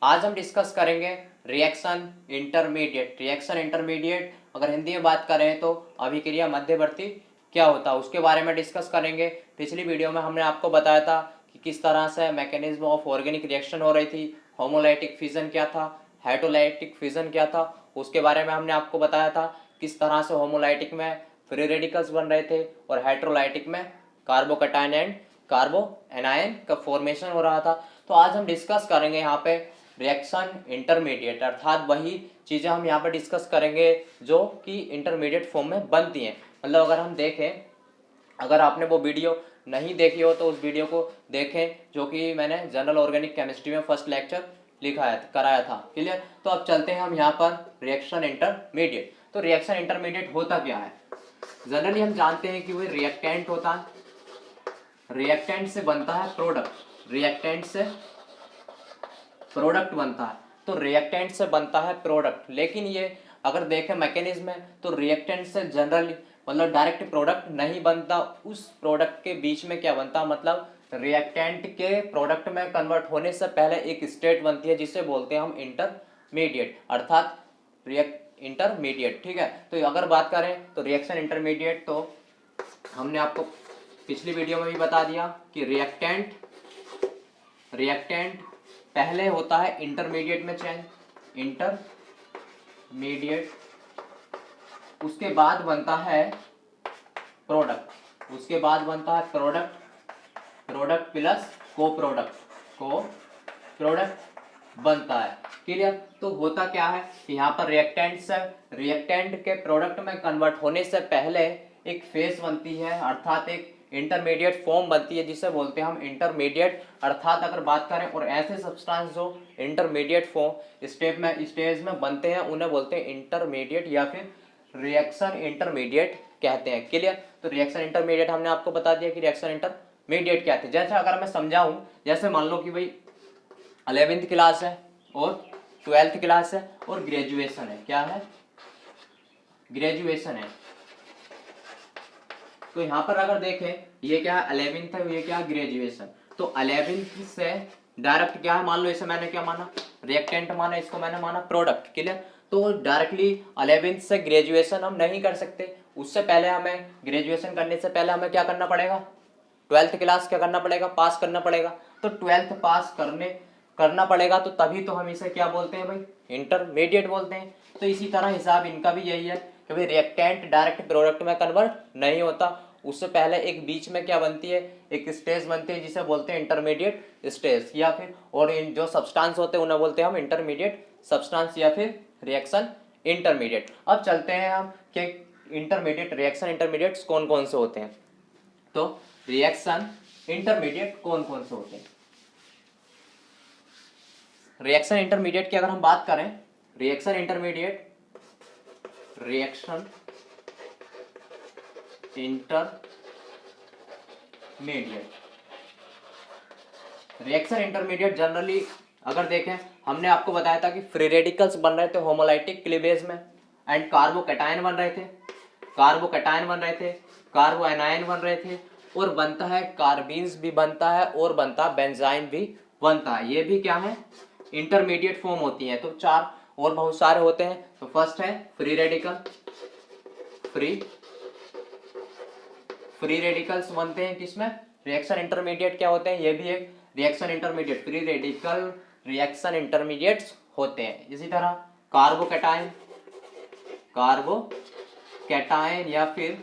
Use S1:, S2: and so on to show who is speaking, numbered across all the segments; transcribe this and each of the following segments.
S1: आज हम डिस्कस करेंगे रिएक्शन इंटरमीडिएट। रिएक्शन इंटरमीडिएट अगर हिंदी में बात करें तो अभिक्रिया मध्यवर्ती क्या होता है उसके बारे में डिस्कस करेंगे। पिछली वीडियो में हमने आपको बताया था कि किस तरह से मैकेनिज्म ऑफ ऑर्गेनिक रिएक्शन हो रही थी, होमोलाइटिक फिजन क्या था, हेटरोलाइटिक फिजन क्या था, उसके बारे में हमने आपको बताया था किस तरह से होमोलाइटिक में फ्री रेडिकल्स बन रहे थे और हेटरोलाइटिक में कार्बोकैटायन एंड कार्बो एनायन का फॉर्मेशन हो रहा था। तो आज हम डिस्कस करेंगे यहाँ पे रिएक्शन इंटरमीडिएट, अर्थात वही चीज़ें हम यहाँ पे डिस्कस करेंगे जो कि इंटरमीडिएट फॉर्म में बनती हैं। मतलब अगर हम देखें, अगर आपने वो वीडियो नहीं देखी हो तो उस वीडियो को देखें जो कि मैंने जनरल ऑर्गेनिक केमिस्ट्री में फर्स्ट लेक्चर कराया था। क्लियर। तो अब चलते हैं हम यहाँ पर रिएक्शन इंटरमीडिएट। तो रिएक्शन इंटरमीडिएट होता क्या है? जनरली हम जानते हैं कि वो रिएक्टेंट होता है, रिएक्टेंट से बनता है प्रोडक्ट, रिएक्टेंट से प्रोडक्ट बनता है। तो रिएक्टेंट से बनता है प्रोडक्ट, लेकिन ये अगर देखें मैकेनिज्म में तो रिएक्टेंट से जनरली मतलब डायरेक्ट प्रोडक्ट नहीं बनता, उस प्रोडक्ट के बीच में क्या बनता, मतलब रिएक्टेंट के प्रोडक्ट में कन्वर्ट होने से पहले एक स्टेट बनती है जिसे बोलते हैं हम इंटरमीडिएट, अर्थात इंटरमीडिएट। ठीक है। तो अगर बात करें तो रिएक्शन इंटरमीडिएट, तो हमने आपको पिछली वीडियो में भी बता दिया कि रिएक्टेंट पहले होता है इंटरमीडिएट में चेंज, इंटरमीडिएट, उसके बाद बनता है प्रोडक्ट, उसके बाद बनता है प्रोडक्ट, प्रोडक्ट प्लस को प्रोडक्ट बनता है। क्लियर। तो होता क्या है कि यहाँ पर रिएक्टेंट के प्रोडक्ट में कन्वर्ट होने से पहले एक फेज बनती है, अर्थात एक इंटरमीडिएट फॉर्म बनती है जिसे बोलते हैं हम इंटरमीडिएट। अर्थात अगर बात करें और ऐसे सब्सटेंस जो इंटरमीडिएट फॉर्म स्टेज में बनते हैं उन्हें बोलते हैं इंटरमीडिएट या फिर रिएक्शन इंटरमीडिएट कहते हैं। क्लियर। तो रिएक्शन इंटरमीडिएट हमने आपको बता दिया कि रिएक्शन इंटरमीडिएट क्या थे। जैसे अगर मैं समझाऊं, जैसे मान लो कि भाई 11th क्लास है और 12th क्लास है और ग्रेजुएशन है। क्या है? ग्रेजुएशन है। तो यहाँ पर अगर देखें ये क्या है, 11th है, ये क्या है, ग्रेजुएशन। तो 11th से डायरेक्ट क्या है, मान लो इसे मैंने क्या माना, रिएक्टेंट माना, इसको मैंने माना प्रोडक्ट। क्लियर। तो डायरेक्टली 11th से ग्रेजुएशन हम नहीं कर सकते, उससे पहले हमें ग्रेजुएशन करने से पहले हमें क्या करना पड़ेगा, 12th क्लास क्या करना पड़ेगा, पास करना पड़ेगा। तो 12th पास करना पड़ेगा, तो तभी तो हम इसे क्या बोलते हैं भाई, इंटरमीडिएट बोलते हैं। तो इसी तरह हिसाब इनका भी यही है कि भाई रिएक्टेंट डायरेक्ट प्रोडक्ट में कन्वर्ट नहीं होता, उससे पहले एक बीच में क्या बनती है, एक स्टेज बनती है जिसे बोलते हैं इंटरमीडिएट स्टेज, या फिर और इन जो सब्सटेंस होते हैं उन्हें बोलते हैं हम इंटरमीडिएट सब्सटेंस या फिर रिएक्शन इंटरमीडिएट। अब चलते हैं हम कि इंटरमीडिएट रिएक्शन इंटरमीडिएट्स कौन कौन से होते हैं। तो रिएक्शन इंटरमीडिएट कौन कौन से होते हैं? रिएक्शन इंटरमीडिएट की अगर हम बात करें, रिएक्शन इंटरमीडिएट जनरली अगर देखें, हमने आपको बताया था कि फ्री रेडिकल्स बन रहे थे होमोलाइटिक क्लीवेज में एंड कार्बोकैटायन बन रहे थे, कार्बो एनायन बन रहे थे, और बनता है कार्बीन्स भी बनता है और बनता है बेंजाइन भी बनता है। ये भी क्या है, इंटरमीडिएट फॉर्म होती है। तो चार और बहुत सारे होते हैं। तो फर्स्ट है फ्री रेडिकल, फ्री रेडिकल्स बनते हैं किसमें, रिएक्शन इंटरमीडिएट क्या होते हैं, ये भी एक reaction intermediate, free radical reaction intermediates होते हैं। इसी तरह कार्बोकैटायन या फिर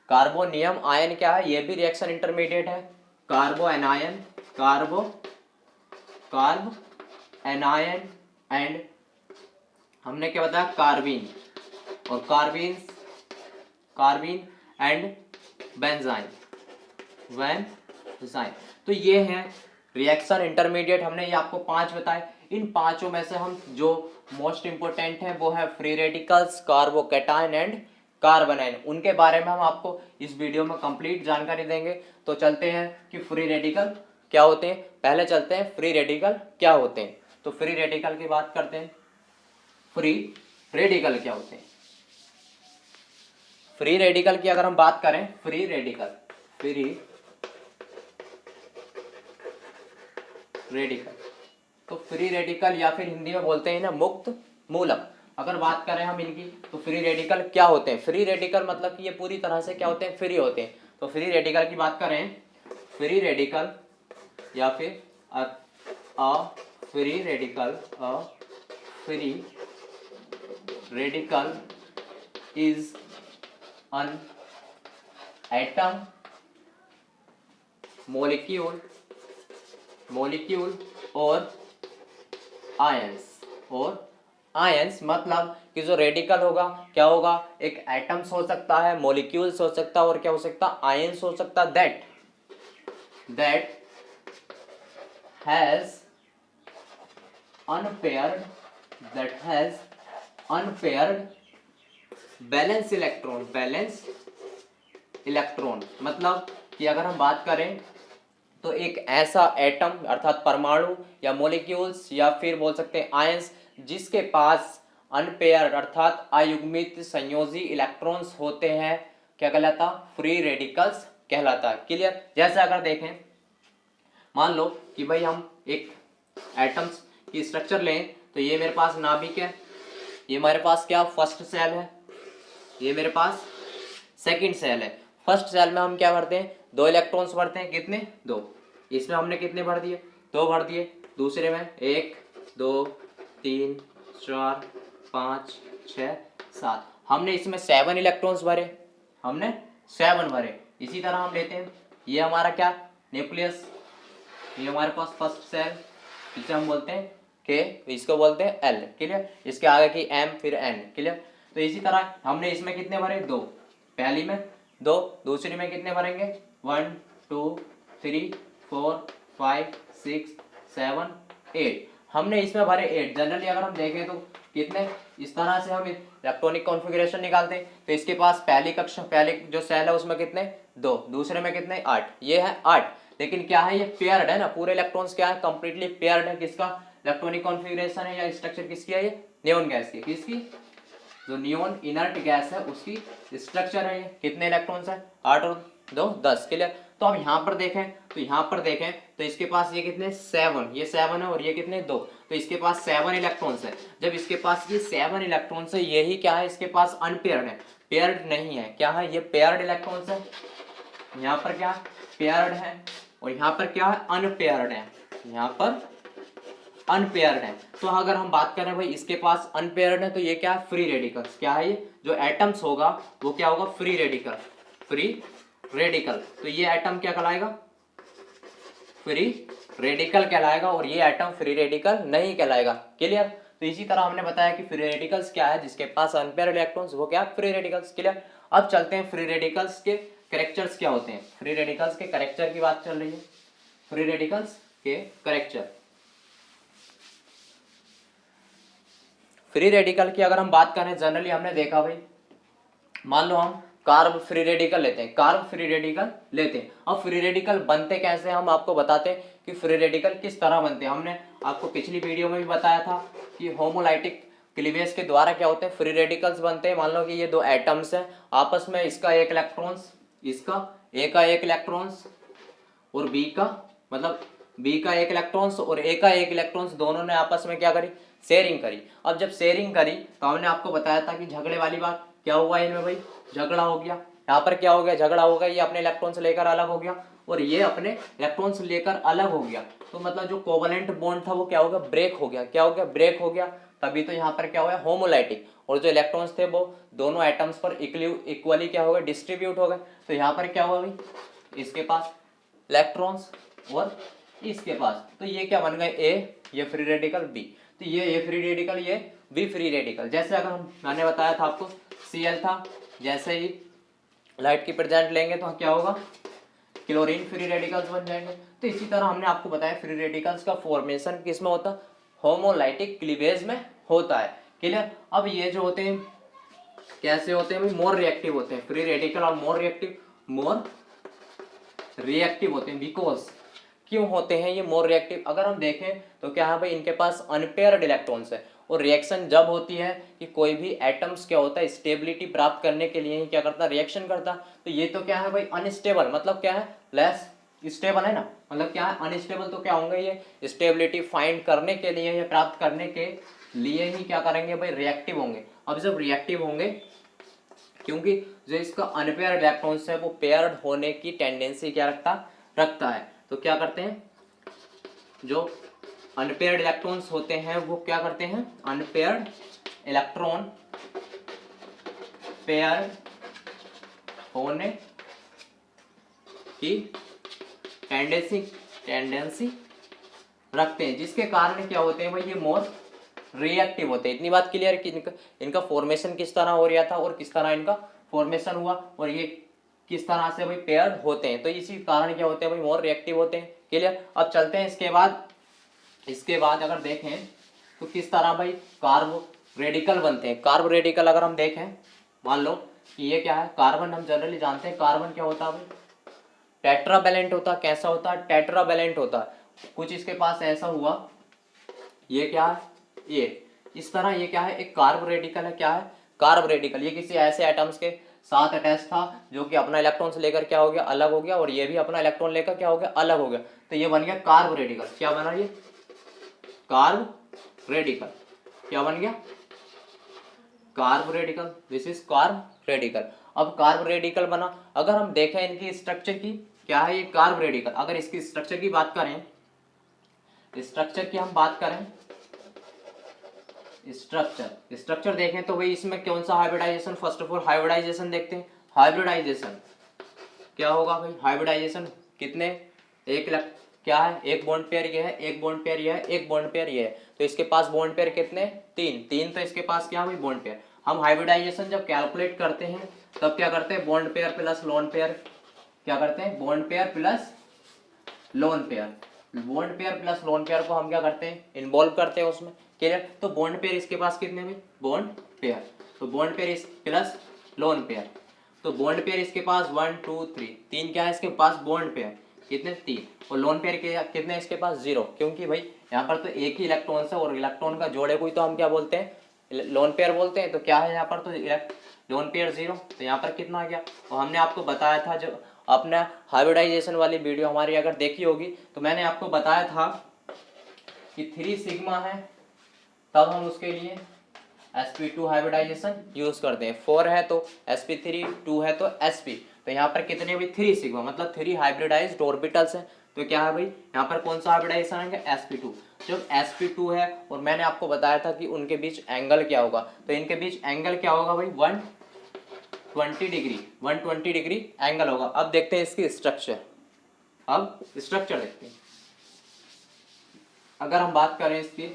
S1: कार्बोनियम आयन क्या है, ये भी रिएक्शन इंटरमीडिएट है। कार्बो एनायन एंड हमने क्या बताया, कार्बीन, और कार्बीन एंड बेंजाइन। तो ये हैं रिएक्शन इंटरमीडिएट। हमने ये आपको 5 बताए। इन पांचों में से हम जो मोस्ट इंपोर्टेंट है वो है free radicals, carbocation and carbon ion. उनके बारे में हम आपको इस वीडियो में कंप्लीट जानकारी देंगे। तो चलते हैं कि फ्री रेडिकल क्या होते हैं। पहले चलते हैं फ्री रेडिकल क्या होते हैं। तो फ्री रेडिकल की बात करते हैं। फ्री रेडिकल क्या होते हैं? फ्री रेडिकल की अगर हम बात करें, फ्री रेडिकल तो फ्री रेडिकल या फिर हिंदी में बोलते हैं ना मुक्त मूलक। अगर बात करें हम इनकी तो फ्री रेडिकल क्या होते हैं? फ्री रेडिकल मतलब कि ये पूरी तरह से क्या होते हैं? फ्री होते हैं। तो फ्री रेडिकल की बात करें, फ्री रेडिकल या फिर free radical, free radical is an atom, molecule और आयंस मतलब कि जो रेडिकल होगा क्या होगा? एक एटम्स हो सकता है, मॉलिक्यूल्स हो सकता है और क्या हो सकता है? आयंस हो सकता है। That has unpaired balance electron मतलब कि अगर हम बात करें तो एक ऐसा एटम अर्थात परमाणु या मॉलिक्यूल्स या फिर बोल सकते हैं आयंस जिसके पास अनपेयर्ड अर्थात अयुग्मित संयोजी इलेक्ट्रॉन्स होते हैं, क्या कहलाता? फ्री रेडिकल्स कहलाता है। क्लियर? जैसे अगर देखें, मान लो कि भाई हम एक एटम्स की स्ट्रक्चर लें तो ये मेरे पास नाभिक है, ये मेरे पास क्या फर्स्ट सेल है, ये मेरे पास सेकंड सेल है। फर्स्ट सेल में हम क्या भरते हैं? 2 इलेक्ट्रॉन्स भरते हैं। कितने? 2। इसमें हमने कितने भर दिए? 2 भर दिए। दूसरे में 1 2 3 4 5 6 7, हमने इसमें 7 इलेक्ट्रॉन्स भरे, हमने 7 भरे। इसी तरह हम लेते हैं, ये हमारा क्या? न्यूक्लियस, ये हमारे पास फर्स्ट सेल, जिसे हम बोलते हैं के, इसको बोलते हैं एल। क्लियर? इसके आगे की एम फिर एन। क्लियर? तो इसी तरह हमने इसमें कितने भरे? 2। पहली में 2, दूसरी में कितने भरेंगे? 1 2 3 4 5 6 7 8, हमने इसमें भरे 8। जनरली अगर हम देखें तो कितने इस तरह से हम इलेक्ट्रॉनिक कॉन्फ़िगरेशन निकालते हैं तो इसके पास पहली कक्षा पहले जो सेल है उसमें कितने? 2, दूसरे में कितने? 8, ये है 8। लेकिन क्या है? ये पेयर्ड है ना, पूरे इलेक्ट्रॉन्स क्या है? कंप्लीटली पेयर्ड है। किसका इलेक्ट्रॉनिक कॉन्फ़िगरेशन है या स्ट्रक्चर किसकी है? ये नियोन गैस की। किसकी? जो नियोन इनर्ट गैस है उसकी स्ट्रक्चर है ये। कितने इलेक्ट्रॉन्स है? 8 और 2 10। क्लियर? तो अब यहाँ पर देखें तो इसके पास ये कितने? 7, ये 7 है और ये कितने? 2। तो इसके पास 7 इलेक्ट्रॉन्स है। जब इसके पास ये 7 इलेक्ट्रॉन्स है, यही क्या है? इसके पास अनपेयर्ड है, पेयर्ड नहीं है। क्या है? ये पेयर्ड इलेक्ट्रॉन्स है। यहाँ पर क्या? पेयर्ड है और यहाँ पर क्या है? अनपेयर्ड है। यहाँ पर अनपेयर्ड है। तो अगर हम बात करें भाई इसके पास अनपेयर्ड है तो ये क्या है? Free radicals. क्या है? ये जो एटम्स होगा वो क्या होगा? Free radical. तो ये एटम क्या कहलाएगा? फ्री रेडिकल कहलाएगा और ये एटम फ्री रेडिकल नहीं कहलाएगा। क्लियर? तो इसी तरह हमने बताया कि फ्री रेडिकल्स क्या है? जिसके पास अनपेयर्ड इलेक्ट्रॉन्स वो क्या? Free radicals. क्लियर? अब चलते हैं फ्री रेडिकल्स के कैरेक्टर्स क्या होते हैं। फ्री रेडिकल्स के कैरेक्टर की बात चल रही है। फ्री रेडिकल्स के कैरेक्टर, फ्री रेडिकल की अगर हम बात करें जनरली हमने देखा भाई, मान लो हम कार्ब फ्री रेडिकल लेते हैं, अब फ्री रेडिकल बनते कैसे हम आपको बताते हैं कि फ्री रेडिकल किस तरह बनते हैं। हमने आपको पिछली वीडियो में भी बताया था कि होमोलाइटिक क्लीवेज के द्वारा क्या होते हैं? फ्री रेडिकल्स बनते हैं। मान लो कि ये 2 एटम्स हैं, आपस में इसका एक इलेक्ट्रॉन्स, इसका ए का एक इलेक्ट्रॉन्स और बी का, मतलब बी का एक इलेक्ट्रॉन्स और ए का एक इलेक्ट्रॉन्स, दोनों ने आपस में क्या करी? शेयरिंग करी। अब जब शेयरिंग करी तो हमने आपको बताया था कि झगड़े वाली बात क्या हुआ इनमें भाई? झगड़ा हो गया। यहाँ पर क्या हो गया? झगड़ा हो गया। ये अपने इलेक्ट्रॉन्स लेकर अलग हो गया और ये अपने इलेक्ट्रॉन्स लेकर अलग हो गया। तो मतलब जो कोवलेंट बॉन्ड था वो क्या हो गया? ब्रेक हो गया। क्या हो गया? ब्रेक हो गया। तभी तो यहाँ पर क्या हुआ? होमोलाइटिक। और जो इलेक्ट्रॉन्स थे वो दोनों एटम्स पर इक्वली क्या हो गए? डिस्ट्रीब्यूट हो गए। तो यहाँ पर क्या हुआ भाई? इसके पास इलेक्ट्रॉन्स और इसके पास, तो ये क्या बन गए? ए, ये फ्री रेडिकल बी, तो ये ए फ्री रेडिकल, ये बी फ्री रेडिकल। जैसे अगर मैंने बताया था आपको Cl था, जैसे ही लाइट की प्रेजेंट लेंगे तो क्या होगा? क्लोरीन फ्री रेडिकल्स बन जाएंगे। तो इसी तरह हमने आपको बताया फ्री रेडिकल्स का फॉर्मेशन किसमें होता है? होमोलाइटिक क्लीवेज में होता है। क्लियर? अब ये जो होते हैं कैसे होते हैं भाई? मोर रिएक्टिव होते हैं। फ्री रेडिकल और मोर रिएक्टिव होते हैं। बिकॉज क्यों होते हैं ये मोर रिएक्टिव? अगर हम देखें तो क्या है भाई? इनके पास अनपेयर्ड इलेक्ट्रॉन्स है और रिएक्शन जब होती है कि कोई भी एटम्स क्या होता है? स्टेबिलिटी प्राप्त करने के लिए ही क्या करता? रिएक्शन करता। तो ये तो क्या है भाई? अनस्टेबल, मतलब क्या है? लेस स्टेबल है ना, मतलब क्या है अनस्टेबल, तो क्या होंगे ये स्टेबिलिटी फाइंड करने के लिए या प्राप्त करने के लिए ही क्या करेंगे भाई, रिएक्टिव होंगे। अब जब रिएक्टिव होंगे, क्योंकि जो इसका अनपेयर्ड इलेक्ट्रॉन्स है वो पेयर्ड होने की टेंडेंसी क्या रखता है, तो क्या करते हैं, जो अनपेयर्ड इलेक्ट्रॉन्स होते हैं वो क्या करते हैं, अनपेयर्ड इलेक्ट्रॉन पेयर होने की टेंडेंसी रखते हैं, जिसके कारण क्या होते हैं भाई, ये मोर रिएक्टिव होते हैं। इतनी बात क्लियर कि इनका फॉर्मेशन किस तरह हो रहा था और किस तरह इनका फॉर्मेशन हुआ और ये किस तरह से भाई पेयर्ड होते हैं, तो इसी कारण क्या होते हैं भाई, मोर रिएक्टिव होते हैं। क्लियर। अब चलते हैं इसके बाद अगर देखें तो किस तरह भाई कार्ब रेडिकल बनते हैं। कार्ब रेडिकल अगर हम देखें, मान लो कि ये क्या है, कार्बन हम जनरली जानते हैं कार्बन क्या होता है भाई, टेट्रावैलेंट होता है। कैसा होता है, टेट्रावैलेंट होता है। कुछ इसके पास ऐसा हुआ, ये क्या है, ये इस तरह, ये क्या है, एक कार्ब रेडिकल है। क्या है, कार्ब रेडिकल। ये किसी ऐसे एटम्स के साथ अटैच था जो कि अपना इलेक्ट्रॉन से लेकर क्या हो गया, अलग हो गया, और ये भी अपना इलेक्ट्रॉन लेकर क्या हो गया, अलग हो गया, तो ये बन गया कार्ब रेडिकल। क्या बना ये, कार्ब रेडिकल। क्या बन गया, carb radical. This is carb radical. अब कार्ब रेडिकल बना, अगर हम देखें इनकी स्ट्रक्चर की, क्या है ये कार्ब रेडिकल, अगर इसकी स्ट्रक्चर की बात करें, स्ट्रक्चर की हम बात करें, स्ट्रक्चर देखें तो भाई इसमें कौन सा hybridization, first of all hybridization देखते हैं। हाइब्रिडाइजेशन क्या होगा भाई, हाइब्रिडाइजेशन कितने, क्या है, एक बॉन्ड पेयर ये है, एक बॉन्ड पेयर ये है, एक बॉन्ड पेयर ये है, तो इसके पास बॉन्ड पेयर कितने, तीन, तो इसके पास क्या है बॉन्ड पेयर। हम हाइब्रिडाइजेशन जब कैलकुलेट करते हैं तब क्या करते हैं, bond pair plus lone pair, क्या करते हैं, bond pair plus lone pair, bond pair plus lone pair को हम क्या करते हैं, इन्वॉल्व करते हैं उसमें। क्लियर। तो बॉन्ड पेयर इसके पास कितने में, बॉन्ड पेयर, तो bond pair plus lone pair, तो बॉन्ड पेयर इसके पास 1 2 3, तीन क्या है इसके पास बॉन्ड पेयर, कितने, तीन, और लोन पेयर के कितने इसके पास, 0, क्योंकि भाई यहाँ पर तो एक ही इलेक्ट्रॉन है और इलेक्ट्रॉन का जोड़े कोई तो हम क्या बोलते हैं, लोन पेयर बोलते हैं। तो क्या है यहाँ पर, तो लोन पेयर 0, तो यहाँ पर कितना आ गया। और हमने आपको बताया था, जो अपना हाइब्रिडाइजेशन वाली वीडियो हमारी अगर देखी होगी तो मैंने आपको बताया था कि 3 सिग्मा है तब हम उसके लिए sp2 हाइब्रिडाइजेशन यूज करते हैं, 4 है तो sp3, 2 है तो sp, तो यहाँ पर कितने भी 3 सिग्मा मतलब 3 हाइब्रिडाइज्ड ऑर्बिटल्स हैं। तो क्या है भाई, यहाँ पर कौन सा हाइब्रिडाइजेशन है, sp2। जब sp2 है और मैंने आपको बताया था कि उनके बीच एंगल क्या होगा, तो इनके बीच एंगल क्या होगा भाई, 120 डिग्री एंगल होगा। अब देखते हैं इसकी स्ट्रक्चर, अब स्ट्रक्चर देखते हैं। अगर हम बात करें इसकी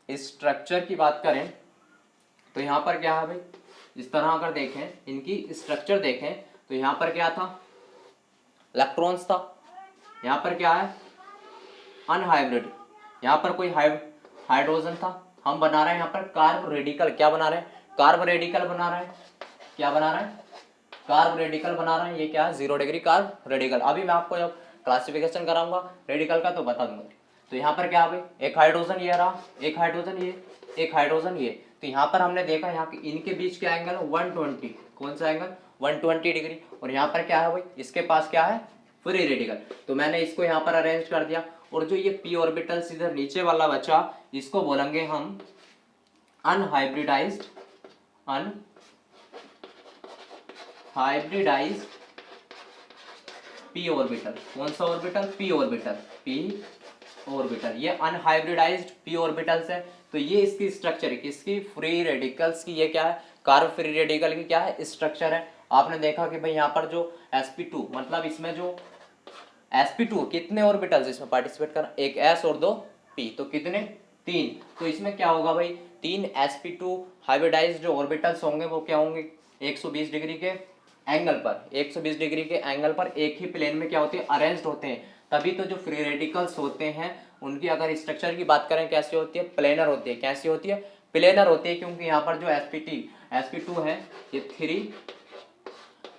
S1: स्ट्रक्चर की बात करें तो यहाँ पर क्या है भाई, इस तरह अगर देखें इनकी स्ट्रक्चर देखें तो यहाँ पर क्या था, इलेक्ट्रॉन्स था, यहाँ पर क्या है अनहाइब्रिड, यहाँ पर कोई हाइड्रोजन था। हम बना रहे हैं यहाँ पर कार्ब रेडिकल, क्या बना रहे हैं, कार्ब रेडिकल बना रहे हैं, क्या बना रहे हैं, कार्ब रेडिकल बना रहे हैं। ये क्या है, 0 डिग्री कार्ब रेडिकल। अभी मैं आपको जब क्लासिफिकेशन कराऊंगा रेडिकल का तो बता दूंगा। तो यहाँ पर क्या है भाई, एक हाइड्रोजन ये रहा, एक हाइड्रोजन ये, एक हाइड्रोजन ये, तो यहाँ पर हमने देखा यहाँ के इनके बीच क्या एंगल है 120, कौन सा एंगल 120 डिग्री, और यहाँ पर क्या है भाई, इसके पास क्या है फ्री रेडिकल, तो मैंने इसको यहाँ पर अरेंज कर दिया। और जो ये p ऑर्बिटल इधर नीचे वाला बचा इसको बोलेंगे हम अनहाइब्रिडाइज्ड p ऑर्बिटल। कौन सा ऑर्बिटल, p ऑर्बिटल, ये अनहाइब्रिडाइज्ड p ऑर्बिटल्स है। तो ये इसकी स्ट्रक्चर है, किसकी, फ्री रेडिकल्स की। ये क्या है, कार्ब फ्री रेडिकल की क्या है स्ट्रक्चर है। आपने देखा कि भाई यहाँ पर जो sp2 मतलब इसमें जो sp2 कितने ऑर्बिटल्स इसमें पार्टिसिपेट कर, एक s और 2 p, तो कितने, 3। तो इसमें क्या होगा भाई, 3 sp2 हाइब्रिडाइज्ड जो ऑर्बिटल्स होंगे वो क्या होंगे 120 डिग्री के एंगल पर, 120 डिग्री के एंगल पर एक ही प्लेन में क्या होते हैं, अरेंज्ड होते हैं। तभी तो जो फ्री रेडिकल्स होते हैं उनकी अगर स्ट्रक्चर की बात करें कैसी होती है, प्लेनर होती है। कैसी होती है, प्लेनर होती है, क्योंकि यहाँ पर जो sp2 है ये 3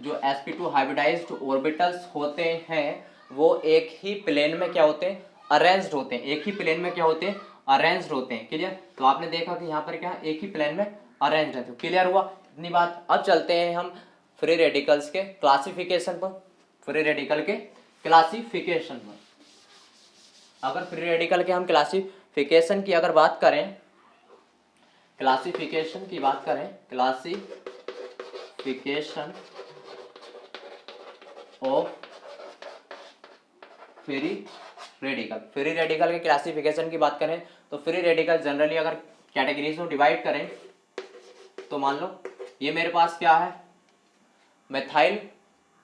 S1: जो sp2 हाइब्रिडाइज्ड ऑर्बिटल्स होते हैं वो एक ही प्लेन में क्या होते हैं, अरेंज्ड होते हैं, एक ही प्लेन में क्या होते हैं, अरेंज्ड होते हैं। क्लियर। तो आपने देखा कि यहाँ पर क्या एक ही प्लेन में अरेंज्ड है। तो क्लियर हुआ इतनी बात। अब चलते हैं हम फ्री रेडिकल्स के क्लासिफिकेशन पर। फ्री रेडिकल के क्लासिफिकेशन में। अगर फ्री रेडिकल के हम क्लासिफिकेशन की अगर बात करें, क्लासिफिकेशन की बात करें, classification of free radical, free radical के क्लासिफिकेशन की बात करें तो फ्री रेडिकल जनरली अगर कैटेगरीज में डिवाइड करें तो मान लो ये मेरे पास क्या है, methyl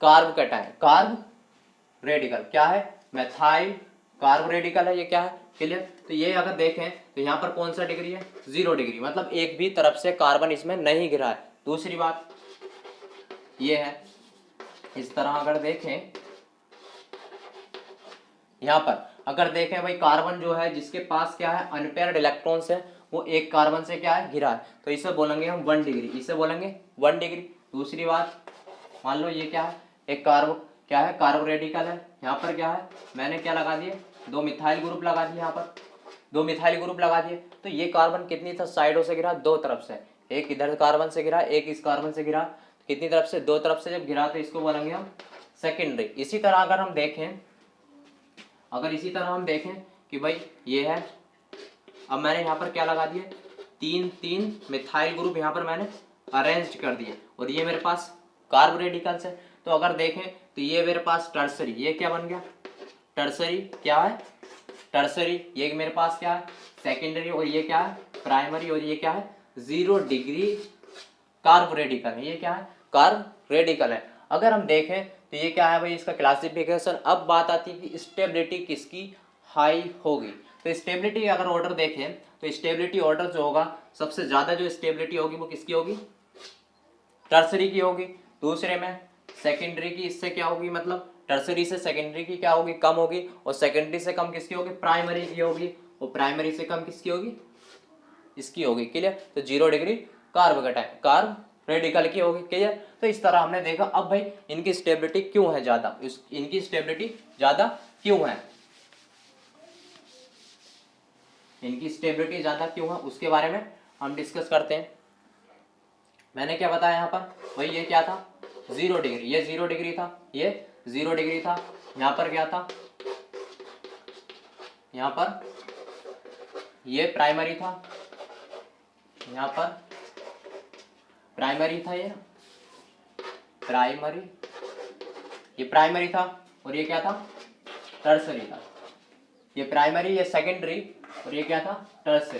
S1: carb cation, carb radical क्या है, मेथाइल कार्ब रेडिकल है, ये क्या है, क्लियर। तो ये अगर देखें तो यहाँ पर कौन सा डिग्री है, 0 डिग्री, मतलब एक भी तरफ से कार्बन इसमें नहीं गिरा है। दूसरी बात ये है, इस तरह अगर देखें यहाँ पर अगर देखें भाई कार्बन जो है जिसके पास क्या है अनपेयर्ड इलेक्ट्रॉन्स है, वो एक कार्बन से क्या है घिरा है, तो इसे बोलेंगे हम 1 डिग्री, इसे बोलेंगे 1 डिग्री। दूसरी बात मान लो ये क्या है, एक कार्बो क्या है, कार्बो रेडिकल है, यहाँ पर क्या है मैंने क्या लगा दिए, 2 मिथाइल ग्रुप लगा दिए, यहाँ पर 2 मिथाइल ग्रुप लगा दिए। तो ये कार्बन कितनी था साइडों से गिरा, 2 तरफ से, एक इधर कार्बन से गिरा, एक इस कार्बन से गिरा, कितनी तरफ से, 2 तरफ से जब गिरा तो इसको बोलेंगे हम सेकेंडरी। इसी तरह अगर हम देखें, अगर इसी तरह हम देखें कि भाई ये है, अब मैंने यहाँ पर क्या लगा दिए, 3 मिथाइल ग्रुप यहाँ पर मैंने अरेंज कर दिए, और ये मेरे पास कार्ब रेडिकल्स है। तो अगर देखें तो ये मेरे पास टर्सरी, ये क्या बन गया, टर्सरी क्या है, टर्सरी, ये मेरे पास क्या है सेकेंडरी, और ये क्या है प्राइमरी, और ये क्या है 0 डिग्री कार्ब रेडिकल है, ये क्या है कार्ब रेडिकल है। अगर हम देखें तो ये क्या है भाई इसका क्लासिफिकेशन। अब बात आती है कि स्टेबिलिटी किसकी हाई होगी, तो स्टेबिलिटी अगर ऑर्डर देखें तो स्टेबिलिटी ऑर्डर जो होगा सबसे ज्यादा जो स्टेबिलिटी होगी वो किसकी होगी, टर्सरी की होगी। दूसरे में सेकेंडरी की इससे क्या होगी, मतलब टर्सरी से सेकेंडरी की क्या होगी, कम होगी, और सेकेंडरी से कम किसकी होगी, प्राइमरी की होगी, और प्राइमरी से कम किसकी होगी, इसकी होगी, क्लियर। तो 0 degree carb cation, carb radical की होगी, क्लियर। तो इस तरह हमने देखा। अब भाई इनकी स्टेबिलिटी क्यों है ज्यादा, इनकी स्टेबिलिटी ज्यादा क्यों है, इनकी स्टेबिलिटी ज्यादा क्यों है उसके बारे में हम डिस्कस करते हैं। मैंने क्या बताया यहाँ पर, भाई ये क्या था 0 डिग्री, ये 0 डिग्री था, ये 0 डिग्री था, यहाँ पर क्या था, यहाँ पर ये प्राइमरी था, यहाँ पर प्राइमरी था, ये प्राइमरी, ये प्राइमरी था, और ये क्या था टर्सरी था, ये प्राइमरी, ये सेकेंडरी, और ये क्या था टर्सरी,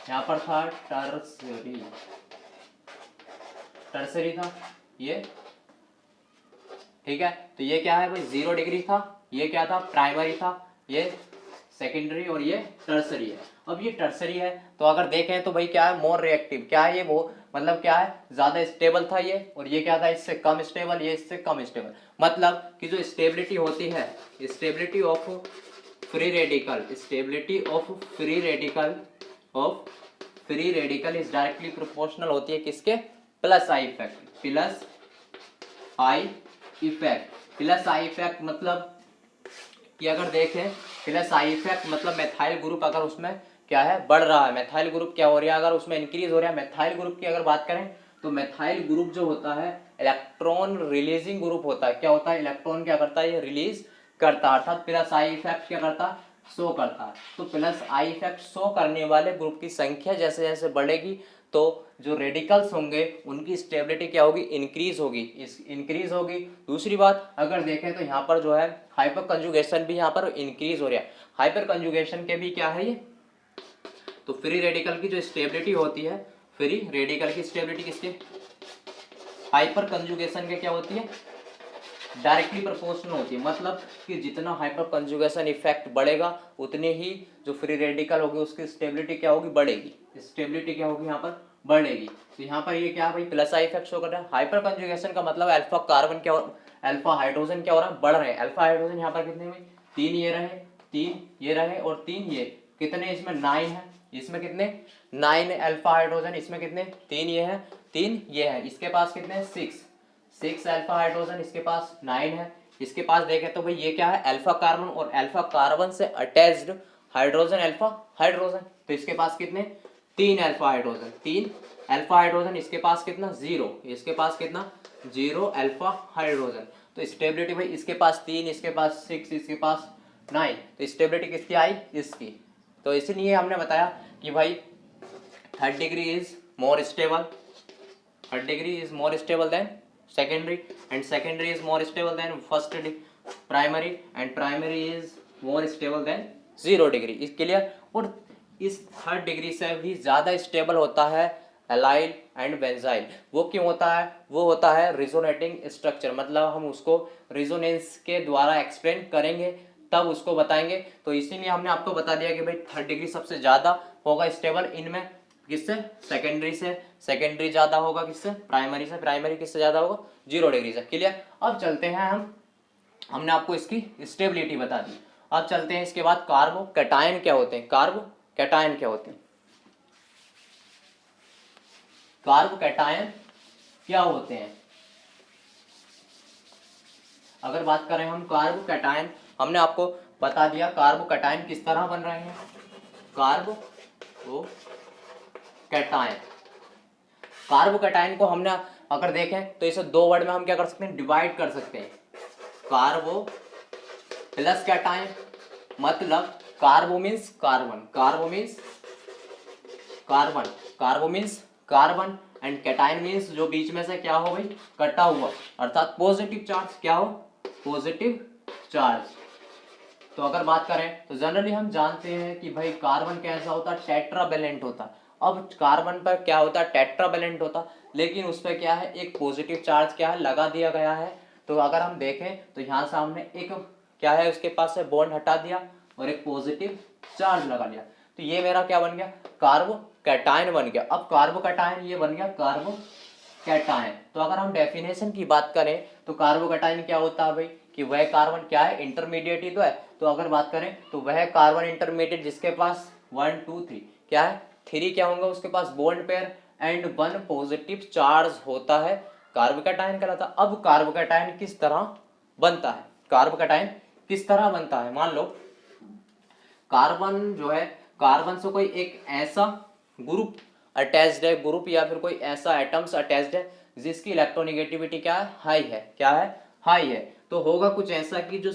S1: यहाँ पर था टर्सरी, टर्सरी था ये, ठीक है। तो ये क्या है भाई 0 डिग्री था, ये क्या था प्राइमरी था, ये सेकेंडरी, और ये टर्सरी है। अब ये टर्सरी है तो अगर देखें तो भाई क्या है मोर रिएक्टिव, क्या है ये वो, मतलब क्या है ज्यादा स्टेबल था ये, और ये क्या था इससे कम स्टेबल, ये इससे कम स्टेबल। मतलब कि जो स्टेबिलिटी होती है, stability of free radical, stability of free radical, of free radical is directly proportional होती है किसके, plus I effect, plus I effect. Plus I effect मतलब कि अगर देखें प्लस आई इफेक्ट मतलब मेथाइल ग्रुप अगर उसमें क्या है बढ़ रहा है, मेथाइल ग्रुप क्या हो रहा है, अगर उसमें इंक्रीज हो रहा है। मेथाइल ग्रुप की अगर बात करें तो मेथाइल ग्रुप जो होता है इलेक्ट्रॉन रिलीजिंग ग्रुप होता है, क्या होता है इलेक्ट्रॉन क्या करता है, ये रिलीज करता है, अर्थात प्लस आई इफेक्ट क्या करता है, शो करता है। तो प्लस आई इफेक्ट शो करने वाले ग्रुप की संख्या जैसे जैसे बढ़ेगी तो जो रेडिकल्स होंगे उनकी स्टेबिलिटी क्या होगी, इंक्रीज होगी, इंक्रीज होगी। दूसरी बात अगर देखें तो यहाँ पर जो है हाइपर कंजुगेशन भी यहाँ पर इंक्रीज हो रहा है। हाइपर कंजुगेशन के भी क्या है ये, तो फ्री रेडिकल की जो स्टेबिलिटी होती है, फ्री रेडिकल की स्टेबिलिटी किसके, हाइपर कंजुगेशन के क्या होती है, डायरेक्टली प्रोपोर्शनल होती है। मतलब कि जितना हाइपर कंजुगेशन इफेक्ट बढ़ेगा उतनी ही जो फ्री रेडिकल होगी उसकी स्टेबिलिटी क्या होगी, बढ़ेगी, स्टेबिलिटी क्या होगी यहाँ पर बढ़ेगी। तो यहाँ पर ये क्या भाई प्लस आई इफेक्ट शो कर रहा है। हाइपर कंजुगेशन का मतलब अल्फा कार्बन क्या हो, अल्फा हाइड्रोजन क्या हो रहा है, बढ़ रहे हैं। अल्फा हाइड्रोजन यहाँ पर कितने हुए, 3 ये रहे, 3 ये रहे, और 3 ये, कितने इसमें 9 है, इसमें कितने 9 अल्फा हाइड्रोजन, इसमें कितने 3 ये है, 3 ये है, इसके पास कितने 6 अल्फा हाइड्रोजन, इसके पास 9 है। इसके पास देखें तो भाई ये क्या है अल्फा कार्बन, और अल्फा कार्बन से अटैच्ड हाइड्रोजन अल्फा हाइड्रोजन, तो इसके पास कितने 3 अल्फा हाइड्रोजन, 3 अल्फा हाइड्रोजन, इसके पास कितना 0, इसके पास कितना 0 अल्फा हाइड्रोजन। तो स्टेबिलिटी भाई इसके पास 3, इसके पास 6, इसके पास 9, तो स्टेबिलिटी किसकी आई? इसकी। तो इसीलिए हमने बताया कि भाई third degree is more stable, third degree is more stable then secondary, and secondary is more stable then first primary, and primary is more stable then 0 degree. इस क्लियर? और इस थर्ड डिग्री से भी ज़्यादा स्टेबल होता है allyl and benzyl. वो क्यों होता है? वो होता है रिजोनेटिंग स्ट्रक्चर, मतलब हम उसको रिजोनेंस के द्वारा एक्सप्लेन करेंगे तब उसको बताएंगे। तो इसीलिए हमने आपको बता दिया कि भाई थर्ड डिग्री सबसे ज़्यादा होगा स्टेबल इनमें, किससे? सेकेंडरी से। सेकेंडरी ज़्यादा होगा किससे? प्राइमरी से। प्राइमरी किससे ज़्यादा होगा? 0 डिग्री से। क्लियर? अब चलते हैं हमने आपको इसकी स्टेबिलिटी बता दी। अब चलते हैं इसके बाद कार्बो कैटायन क्या होते हैं। कार्बो कैटायन क्या होते हैं? कार्बो कैटायन क्या होते हैं? अगर बात करें हम कार्बो कैटायन, हमने आपको बता दिया कार्बो कैटायन किस तरह बन रहे हैं। कार्बो कैटायन, कार्बो कैटायन को हमने अगर देखें तो इसे 2 वर्ड में हम क्या कर सकते हैं? डिवाइड कर सकते हैं। कार्बो प्लस कैटायन, मतलब carbo means carbon, carbo means carbon, carbo means carbon, and cation means जो बीच में से क्या हो भाई? कटा हुआ, अर्थात पॉजिटिव चार्ज। क्या हो? Positive charge. तो अगर बात करें तो जनरली हम जानते हैं कि भाई कार्बन कैसा होता है? टेट्रावेलेंट होता है। अब कार्बन पर क्या होता है? टेट्रावेलेंट होता, लेकिन उस पर क्या है? एक पॉजिटिव चार्ज क्या है? लगा दिया गया है। तो अगर हम देखें तो यहाँ से हमने एक क्या है उसके पास से बॉन्ड हटा दिया और एक पॉजिटिव चार्ज लगा लिया, तो ये मेरा क्या बन गया? कार्बो कैटायन बन गया। अब कार्बो कैटायन ये बन गया कार्बो कैटायन। तो अगर हम डेफिनेशन की बात करें तो कार्बो कैटायन क्या होता है भाई? कि वह कार्बन क्या है? इंटरमीडिएट ही तो है। तो अगर बात करें तो वह कार्बन इंटरमीडिएट जिसके पास 1 2 3 क्या है? 3 क्या होंगे उसके पास? Bond pair and 1 positive charge होता है, कार्बो कैटायन कहलाता है। अब कार्बो कैटायन किस तरह बनता है? कार्बो कैटायन किस तरह बनता है? मान लो कार्बन जो है, कार्बन से कोई एक ऐसा ग्रुप अटैच्ड है, ग्रुप या फिर कोई ऐसा एटम्स अटैच्ड है जिसकी इलेक्ट्रोनेगेटिविटी क्या है? हाई है। क्या है? हाई है। तो होगा कुछ ऐसा कि जो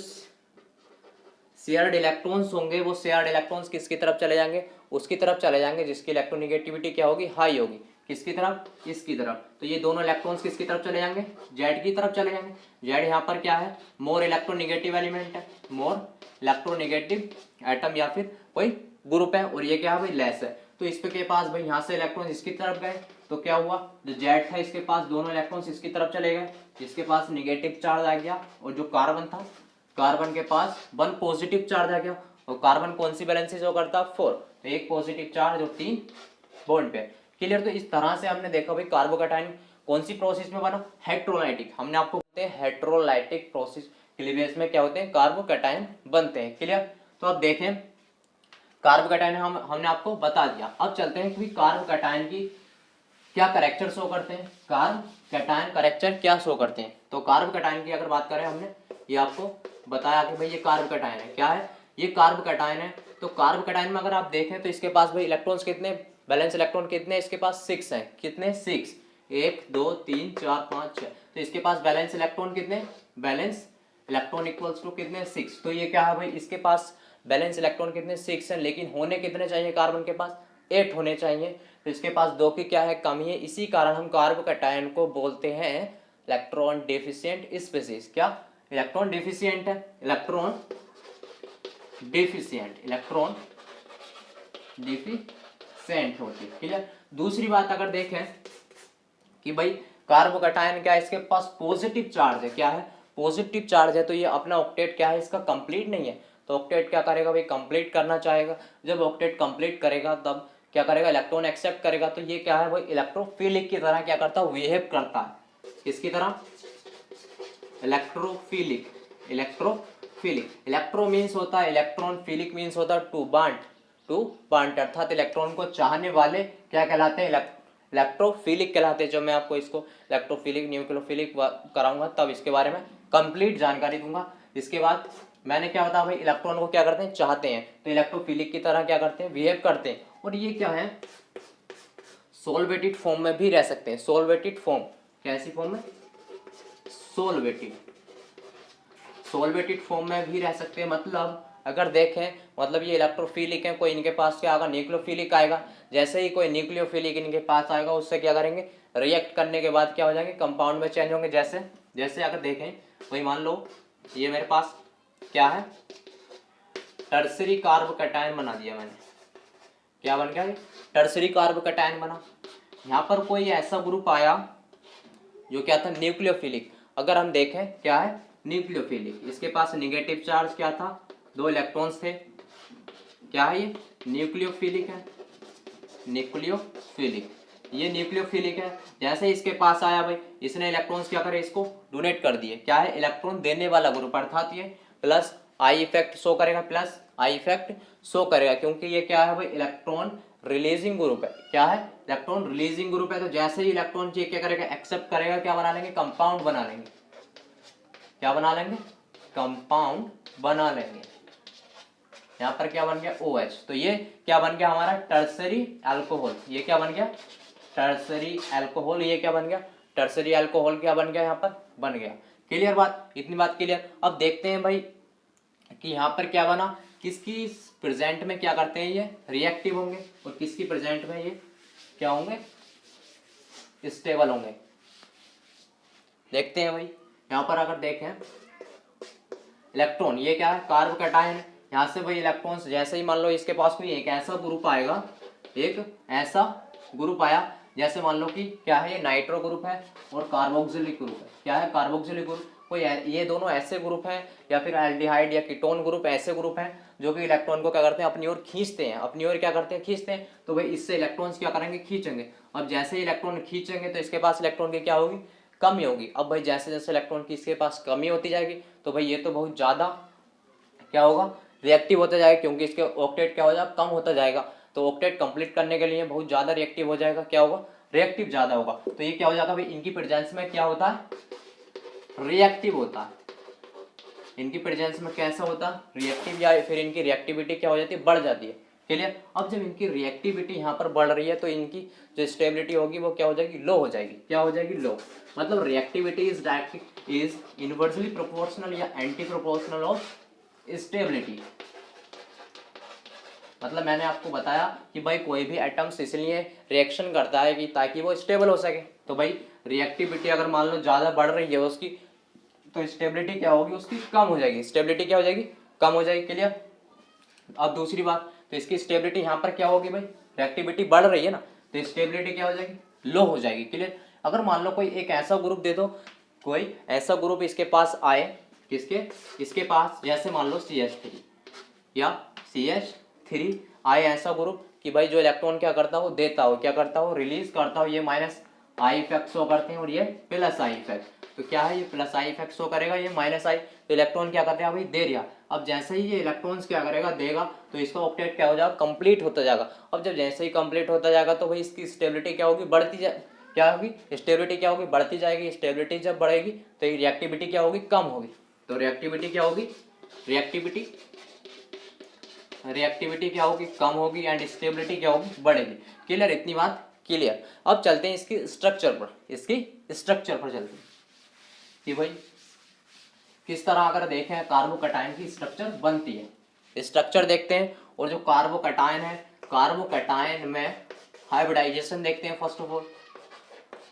S1: शेयर्ड इलेक्ट्रॉन्स होंगे वो शेयर्ड इलेक्ट्रॉन्स किसकी तरफ चले जाएंगे? उसकी तरफ चले जाएंगे जिसकी इलेक्ट्रोनेगेटिविटी क्या होगी? हाई होगी। किसकी तरफ? इसकी तरफ। तो ये दोनों इलेक्ट्रॉन्स किसकी तरफ चले जाएंगे? जेड की तरफ चले जाएंगे। जेड यहाँ पर क्या है? मोर इलेक्ट्रोनेगेटिव एलिमेंट है, मोर इलेक्ट्रोनेगेटिव एटम या फिर कोई ग्रुप है, और ये क्या है भाई? लेस है। तो इस पे के पास भाई यहाँ से इलेक्ट्रॉन इसकी तरफ गए तो क्या हुआ? जो जेड था इसके पास दोनों इलेक्ट्रॉन्स इसकी तरफ चले गए, जिसके पास निगेटिव चार्ज आ गया, और जो कार्बन था, कार्बन के पास 1 पॉजिटिव चार्ज आ गया। और कार्बन कौन सी वैलेंसी शो करता? 4, तो 1 पॉजिटिव चार्ज और 3 बॉन्ड पे। क्लियर? तो इस तरह से हमने देखा भाई कार्बो कैटायन कौन सी प्रोसेस में बना? हेट्रोलाइटिक। हमने आपको बताया हेट्रोलाइटिक प्रोसेस क्लीवेज में क्या होते हैं? कार्बो कैटायन बनते हैं। क्लियर? तो अब देखें कार्बो कैटायन हमने आपको बता दिया। अब चलते हैं कि कार्बो कैटायन की क्या कैरेक्टर शो करते हैं। कार्बो कैटायन कैरेक्टर क्या शो करते हैं? तो कार्बो कैटायन की अगर बात करें, हमने ये आपको बताया कि भाई ये कार्बो कैटायन है। क्या है? ये कार्बो कैटायन है। तो कार्बो कैटायन में अगर आप देखें तो इसके पास भाई इलेक्ट्रॉन्स कितने? बैलेंस इलेक्ट्रॉन कितने? इसके पास 6 हैं। कितने? 6, 1 2 3 4 5 6। तो इसके पास बैलेंस इलेक्ट्रॉन कितने? बैलेंस इलेक्ट्रॉन इक्वल्स टू कितने? 6। तो ये क्या है भाई? इसके पास बैलेंस इलेक्ट्रॉन कितने? 6 हैं, लेकिन होने कितने चाहिए? कार्बन के पास 8 होने चाहिए। तो इसके पास 2 की क्या है? कमी है। इसी कारण हम कार्बो कैटायन को बोलते हैं इलेक्ट्रॉन डेफिशिएंट स्पीशीज। क्या? इलेक्ट्रॉन डेफिशिएंट है, इलेक्ट्रॉन डेफिशिएंट, इलेक्ट्रॉन डेफिशिएंट होती है। क्लियर? दूसरी बात अगर देखें कि भाई कार्बो कैटायन क्या है? इसके पास पॉजिटिव चार्ज है। क्या है? पॉजिटिव चार्ज है। तो ये अपना ऑक्टेट क्या है? इसका कंप्लीट नहीं है। तो ऑक्टेट क्या करेगा भाई? कंप्लीट करना चाहेगा। जब ऑक्टेट कंप्लीट करेगा तब क्या करेगा? इलेक्ट्रॉन एक्सेप्ट करेगा। तो ये क्या है भाई? इलेक्ट्रोफिलिक की तरह क्या करता है? बिहेव करता है। किसकी तरह? इलेक्ट्रोफिलिक। इलेक्ट्रोफिलिक, इलेक्ट्रो मीन्स होता है इलेक्ट्रॉन, फिलिक मीन्स होता है टू बांट, टू बांट, अर्थात इलेक्ट्रॉन को चाहने वाले क्या कहलाते हैं? इलेक्ट्रोफिलिक कहलाते हैं। जब मैं आपको इसको इलेक्ट्रोफिलिक न्यूक्लियोफिलिक कराऊंगा तब इसके बारे में कंप्लीट जानकारी दूंगा। इसके बाद मैंने क्या बताया भाई? इलेक्ट्रॉन को क्या करते हैं? चाहते हैं। तो इलेक्ट्रोफिलिक की तरह क्या करते हैं? बिहेव करते हैं। और ये क्या है? सोलवेटेड फॉर्म में भी रह सकते हैं। सोलवेटेड फॉर्म, कैसी फॉर्म में? सोलवेटेड, सोलवेटेड फॉर्म में भी रह सकते हैं। मतलब अगर देखें, मतलब ये इलेक्ट्रोफिलिक है, कोई इनके पास क्या आएगा, न्यूक्लियोफिलिक आएगा। जैसे ही कोई न्यूक्लियोफिलिक इनके पास आएगा, उससे क्या करेंगे, रिएक्ट करने के बाद क्या हो जाएंगे, कंपाउंड में चेंज होंगे। जैसे जैसे अगर देखें, वही मान लो ये मेरे पास क्या है, टर्सरी कार्ब कटायन बना दिया मैंने। क्या बन गया, टर्सरी कार्ब कटायन बना। यहाँ पर कोई ऐसा ग्रुप आया जो क्या था, न्यूक्लियोफिलिक। अगर हम देखें क्या है, न्यूक्लियोफिलिक, इसके पास निगेटिव चार्ज क्या था, 2 इलेक्ट्रॉन्स थे। क्या है ये, न्यूक्लियोफिलिक है, न्यूक्लियोफिलिक, ये न्यूक्लियोफिलिक है। जैसे इसके पास आया भाई, इसने इलेक्ट्रॉन्स क्या करे, इसको डोनेट कर दिए। क्या है, इलेक्ट्रॉन देने वाला ग्रुप, अर्थात ये प्लस आई इफेक्ट शो करेगा, प्लस आई इफेक्ट शो करेगा, क्योंकि ये क्या है भाई, इलेक्ट्रॉन रिलीजिंग ग्रुप है। क्या है, इलेक्ट्रॉन रिलीजिंग ग्रुप है। तो जैसे ही इलेक्ट्रॉन ये क्या करेगा, एक्सेप्ट करेगा, क्या बना लेंगे, कंपाउंड बना लेंगे। क्या बना लेंगे, कंपाउंड बना लेंगे। यहाँ पर क्या बन गया, OH। तो ये क्या बन गया हमारा, टर्सरी अल्कोहल। ये क्या बन गया, टर्सरी अल्कोहल। ये क्या बन गया, टर्सरी अल्कोहल। क्या बन गया, यहाँ पर बन गया। क्लियर बात, इतनी बात क्लियर। अब देखते हैं भाई कि यहाँ पर क्या बना, किसकी प्रेजेंट में क्या करते हैं, ये रिएक्टिव होंगे, और किसकी प्रेजेंट में ये क्या होंगे, स्टेबल होंगे। देखते हैं भाई, यहाँ पर अगर देखें, इलेक्ट्रॉन ये क्या है, कार्ब कटायन है। यहाँ से भाई इलेक्ट्रॉन्स, जैसे ही मान लो इसके पास कोई एक ऐसा ग्रुप आएगा, एक ऐसा ग्रुप आया, जैसे मान लो कि क्या है, ये नाइट्रो ग्रुप है और कार्बोक्सिलिक ग्रुप है। क्या है, कार्बोक्सिलिक ग्रुप। कोई ये दोनों ऐसे ग्रुप हैं, या फिर एल्डिहाइड या कीटोन ग्रुप ऐसे ग्रुप हैं जो कि इलेक्ट्रॉन को क्या करते हैं, अपनी ओर खींचते हैं, अपनी ओर क्या करते हैं, खींचते हैं। तो भाई इससे इलेक्ट्रॉन्स क्या करेंगे, खींचेंगे। अब जैसे ही इलेक्ट्रॉन खींचेंगे तो इसके पास इलेक्ट्रॉन की क्या होगी, कमी होगी। अब भाई जैसे जैसे इलेक्ट्रॉन की इसके पास कमी होती जाएगी, तो भाई ये तो बहुत ज्यादा क्या होगा, रिएक्टिव होता जाएगा, क्योंकि इसके ऑक्टेट क्या हो जाएगा, कम होता जाएगा। तो ऑक्टेट कंप्लीट करने के लिए बहुत ज्यादा रिएक्टिव हो जाएगा। क्या होगा, रिएक्टिव ज्यादा होगा। तो ये क्या हो जाएगा भाई, इनकी प्रेजेंस में क्या होता है, रिएक्टिव होता है। इनकी प्रेजेंस में कैसा होता है, रिएक्टिव, या फिर इनकी रिएक्टिविटी क्या हो जाती है, बढ़ जाती है। क्लियर। अब जब इनकी रिएक्टिविटी यहाँ पर बढ़ रही है, तो इनकी जो स्टेबिलिटी होगी वो क्या हो जाएगी, लो हो जाएगी। क्या हो जाएगी, लो। मतलब रिएक्टिविटी इज इनवर्सली प्रोपोर्शनल या एंटी प्रोपोर्शनल ऑफ स्टेबिलिटी। मतलब मैंने आपको बताया कि भाई कोई भी एटम्स इसलिए रिएक्शन करता है कि ताकि वो स्टेबल हो सके। तो भाई रिएक्टिविटी अगर मान लो ज्यादा बढ़ रही है उसकी, तो स्टेबिलिटी क्या होगी, उसकी कम हो जाएगी। स्टेबिलिटी क्या हो जाएगी, कम हो जाएगी। क्लियर। अब दूसरी बात, तो इसकी स्टेबिलिटी यहाँ पर क्या होगी भाई, रिएक्टिविटी बढ़ रही है ना, तो स्टेबिलिटी क्या हो जाएगी, लो हो जाएगी। क्लियर। अगर मान लो कोई एक ऐसा ग्रुप दे दो, कोई ऐसा ग्रुप इसके पास आए, किसके, इसके पास, जैसे मान लो CH3 या CH3 आए ऐसा ग्रुप कि भाई जो इलेक्ट्रॉन क्या करता हो, देता हो, क्या करता हो, रिलीज करता हो। ये माइनस आई इफेक्ट शो करते हैं और ये प्लस आई इफेक्ट। तो क्या है, ये प्लस आई इफेक्ट शो करेगा, ये माइनस आई। तो इलेक्ट्रॉन क्या करते हैं भाई, दे दिया। अब जैसे ही ये इलेक्ट्रॉन्स क्या करेगा, देगा, तो इसका ऑक्टेट क्या हो जाएगा, कंप्लीट होता जाएगा। अब जब जैसे ही कंप्लीट होता जाएगा, तो भाई इसकी स्टेबिलिटी क्या होगी, बढ़ती जाए, क्या होगी, स्टेबिलिटी क्या होगी, बढ़ती जाएगी। स्टेबिलिटी जब बढ़ेगी तो रिएक्टिविटी क्या होगी, कम होगी। तो रिएक्टिविटी क्या होगी, रिएक्टिविटी क्या होगी, कम होगी, एंड स्टेबिलिटी क्या होगी, बढ़ेगी। क्लियर, इतनी बात क्लियर। अब चलते हैं इसकी स्ट्रक्चर पर, चलते हैं कि भाई किस तरह अगर देखें कार्बोकटायन की स्ट्रक्चर बनती है। स्ट्रक्चर देखते हैं, और जो कार्बोकटायन है, कार्बोकटायन में हाइब्रिडाइजेशन देखते हैं। फर्स्ट ऑफ ऑल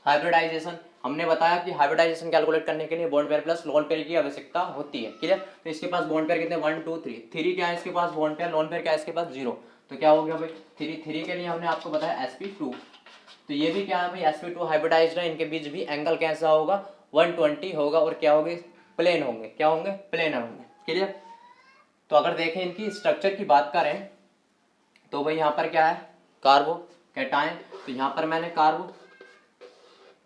S1: हाइब्रिडाइजेशन, हमने बताया कि हाइब्रिडाइजेशन कैलकुलेट करने के लिए bond pair plus lone pair की आवश्यकता होती है। क्लियर। तो इसके पास बॉन्ड पेयर कितने, 1 2 3 क्या है इसके पास बॉन्ड पेयर, लोन पेयर क्या है इसके पास, 0। तो क्या हो गया भाई, 3 के लिए हमने आपको बताया sp2। तो ये भी क्या है भाई, sp2 हाइब्रिडाइज्ड है। इनके बीच भी एंगल कैसा होगा, 120 होगा, और क्या होंगे, प्लेन होंगे। क्या होंगे, प्लेनर होंगे। क्लियर। तो अगर देखें इनकी स्ट्रक्चर की बात करें, तो भाई यहाँ पर क्या है, कार्बोकैटायन। तो यहाँ पर मैंने कार्बो,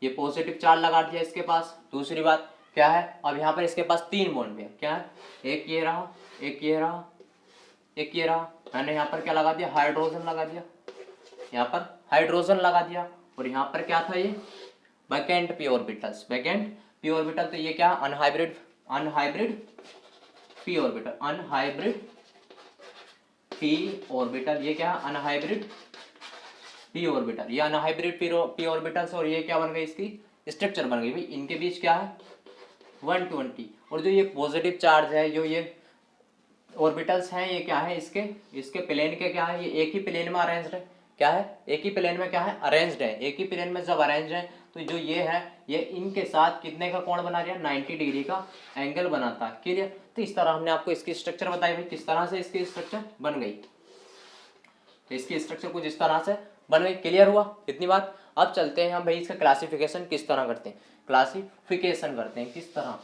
S1: ये पॉजिटिव चार्ज लगा दिया इसके पास। दूसरी बात क्या है, अब यहाँ पर इसके पास 3 बॉन्ड है। क्या है, एक ये रहा, एक ये रहा, एक ये रहा। मैंने यहाँ पर क्या लगा दिया, हाइड्रोजन लगा दिया, यहाँ पर हाइड्रोजन लगा दिया। और यहाँ पर क्या था, ये vacant P orbitals, vacant P orbital. तो ये क्या, unhybrid P orbital, unhybrid P orbital. ये क्या है, अनहाइब्रिड पी ऑर्बिटल, ये अनहाइब्रिड पी ऑर्बिटल्स। और ये क्या बन गई, इसकी स्ट्रक्चर बन गई भाई। इनके बीच क्या है, 120। और जो ये पॉजिटिव चार्ज है, जो ये ऑर्बिटल्स हैं, ये क्या है, इसके प्लेन के क्या है, ये एक ही प्लेन में अरेंज्ड है। क्या है, एक ही प्लेन में क्या है, अरेंज्ड है। एक ही प्लेन में जब अरेंज है तो जो ये है, ये इनके साथ कितने का कोण बना रहा है, 90 डिग्री का एंगल बनाता है। क्लियर। तो इस तरह हमने आपको इसकी स्ट्रक्चर बताई भाई, किस तरह से इसकी स्ट्रक्चर बन गई। तो इसकी स्ट्रक्चर कुछ इस तरह से बन गई। क्लियर हुआ इतनी बात। अब चलते हैं हम भाई इसका क्लासिफिकेशन किस तरह करते हैं, क्लासिफिकेशन करते हैं किस तरह।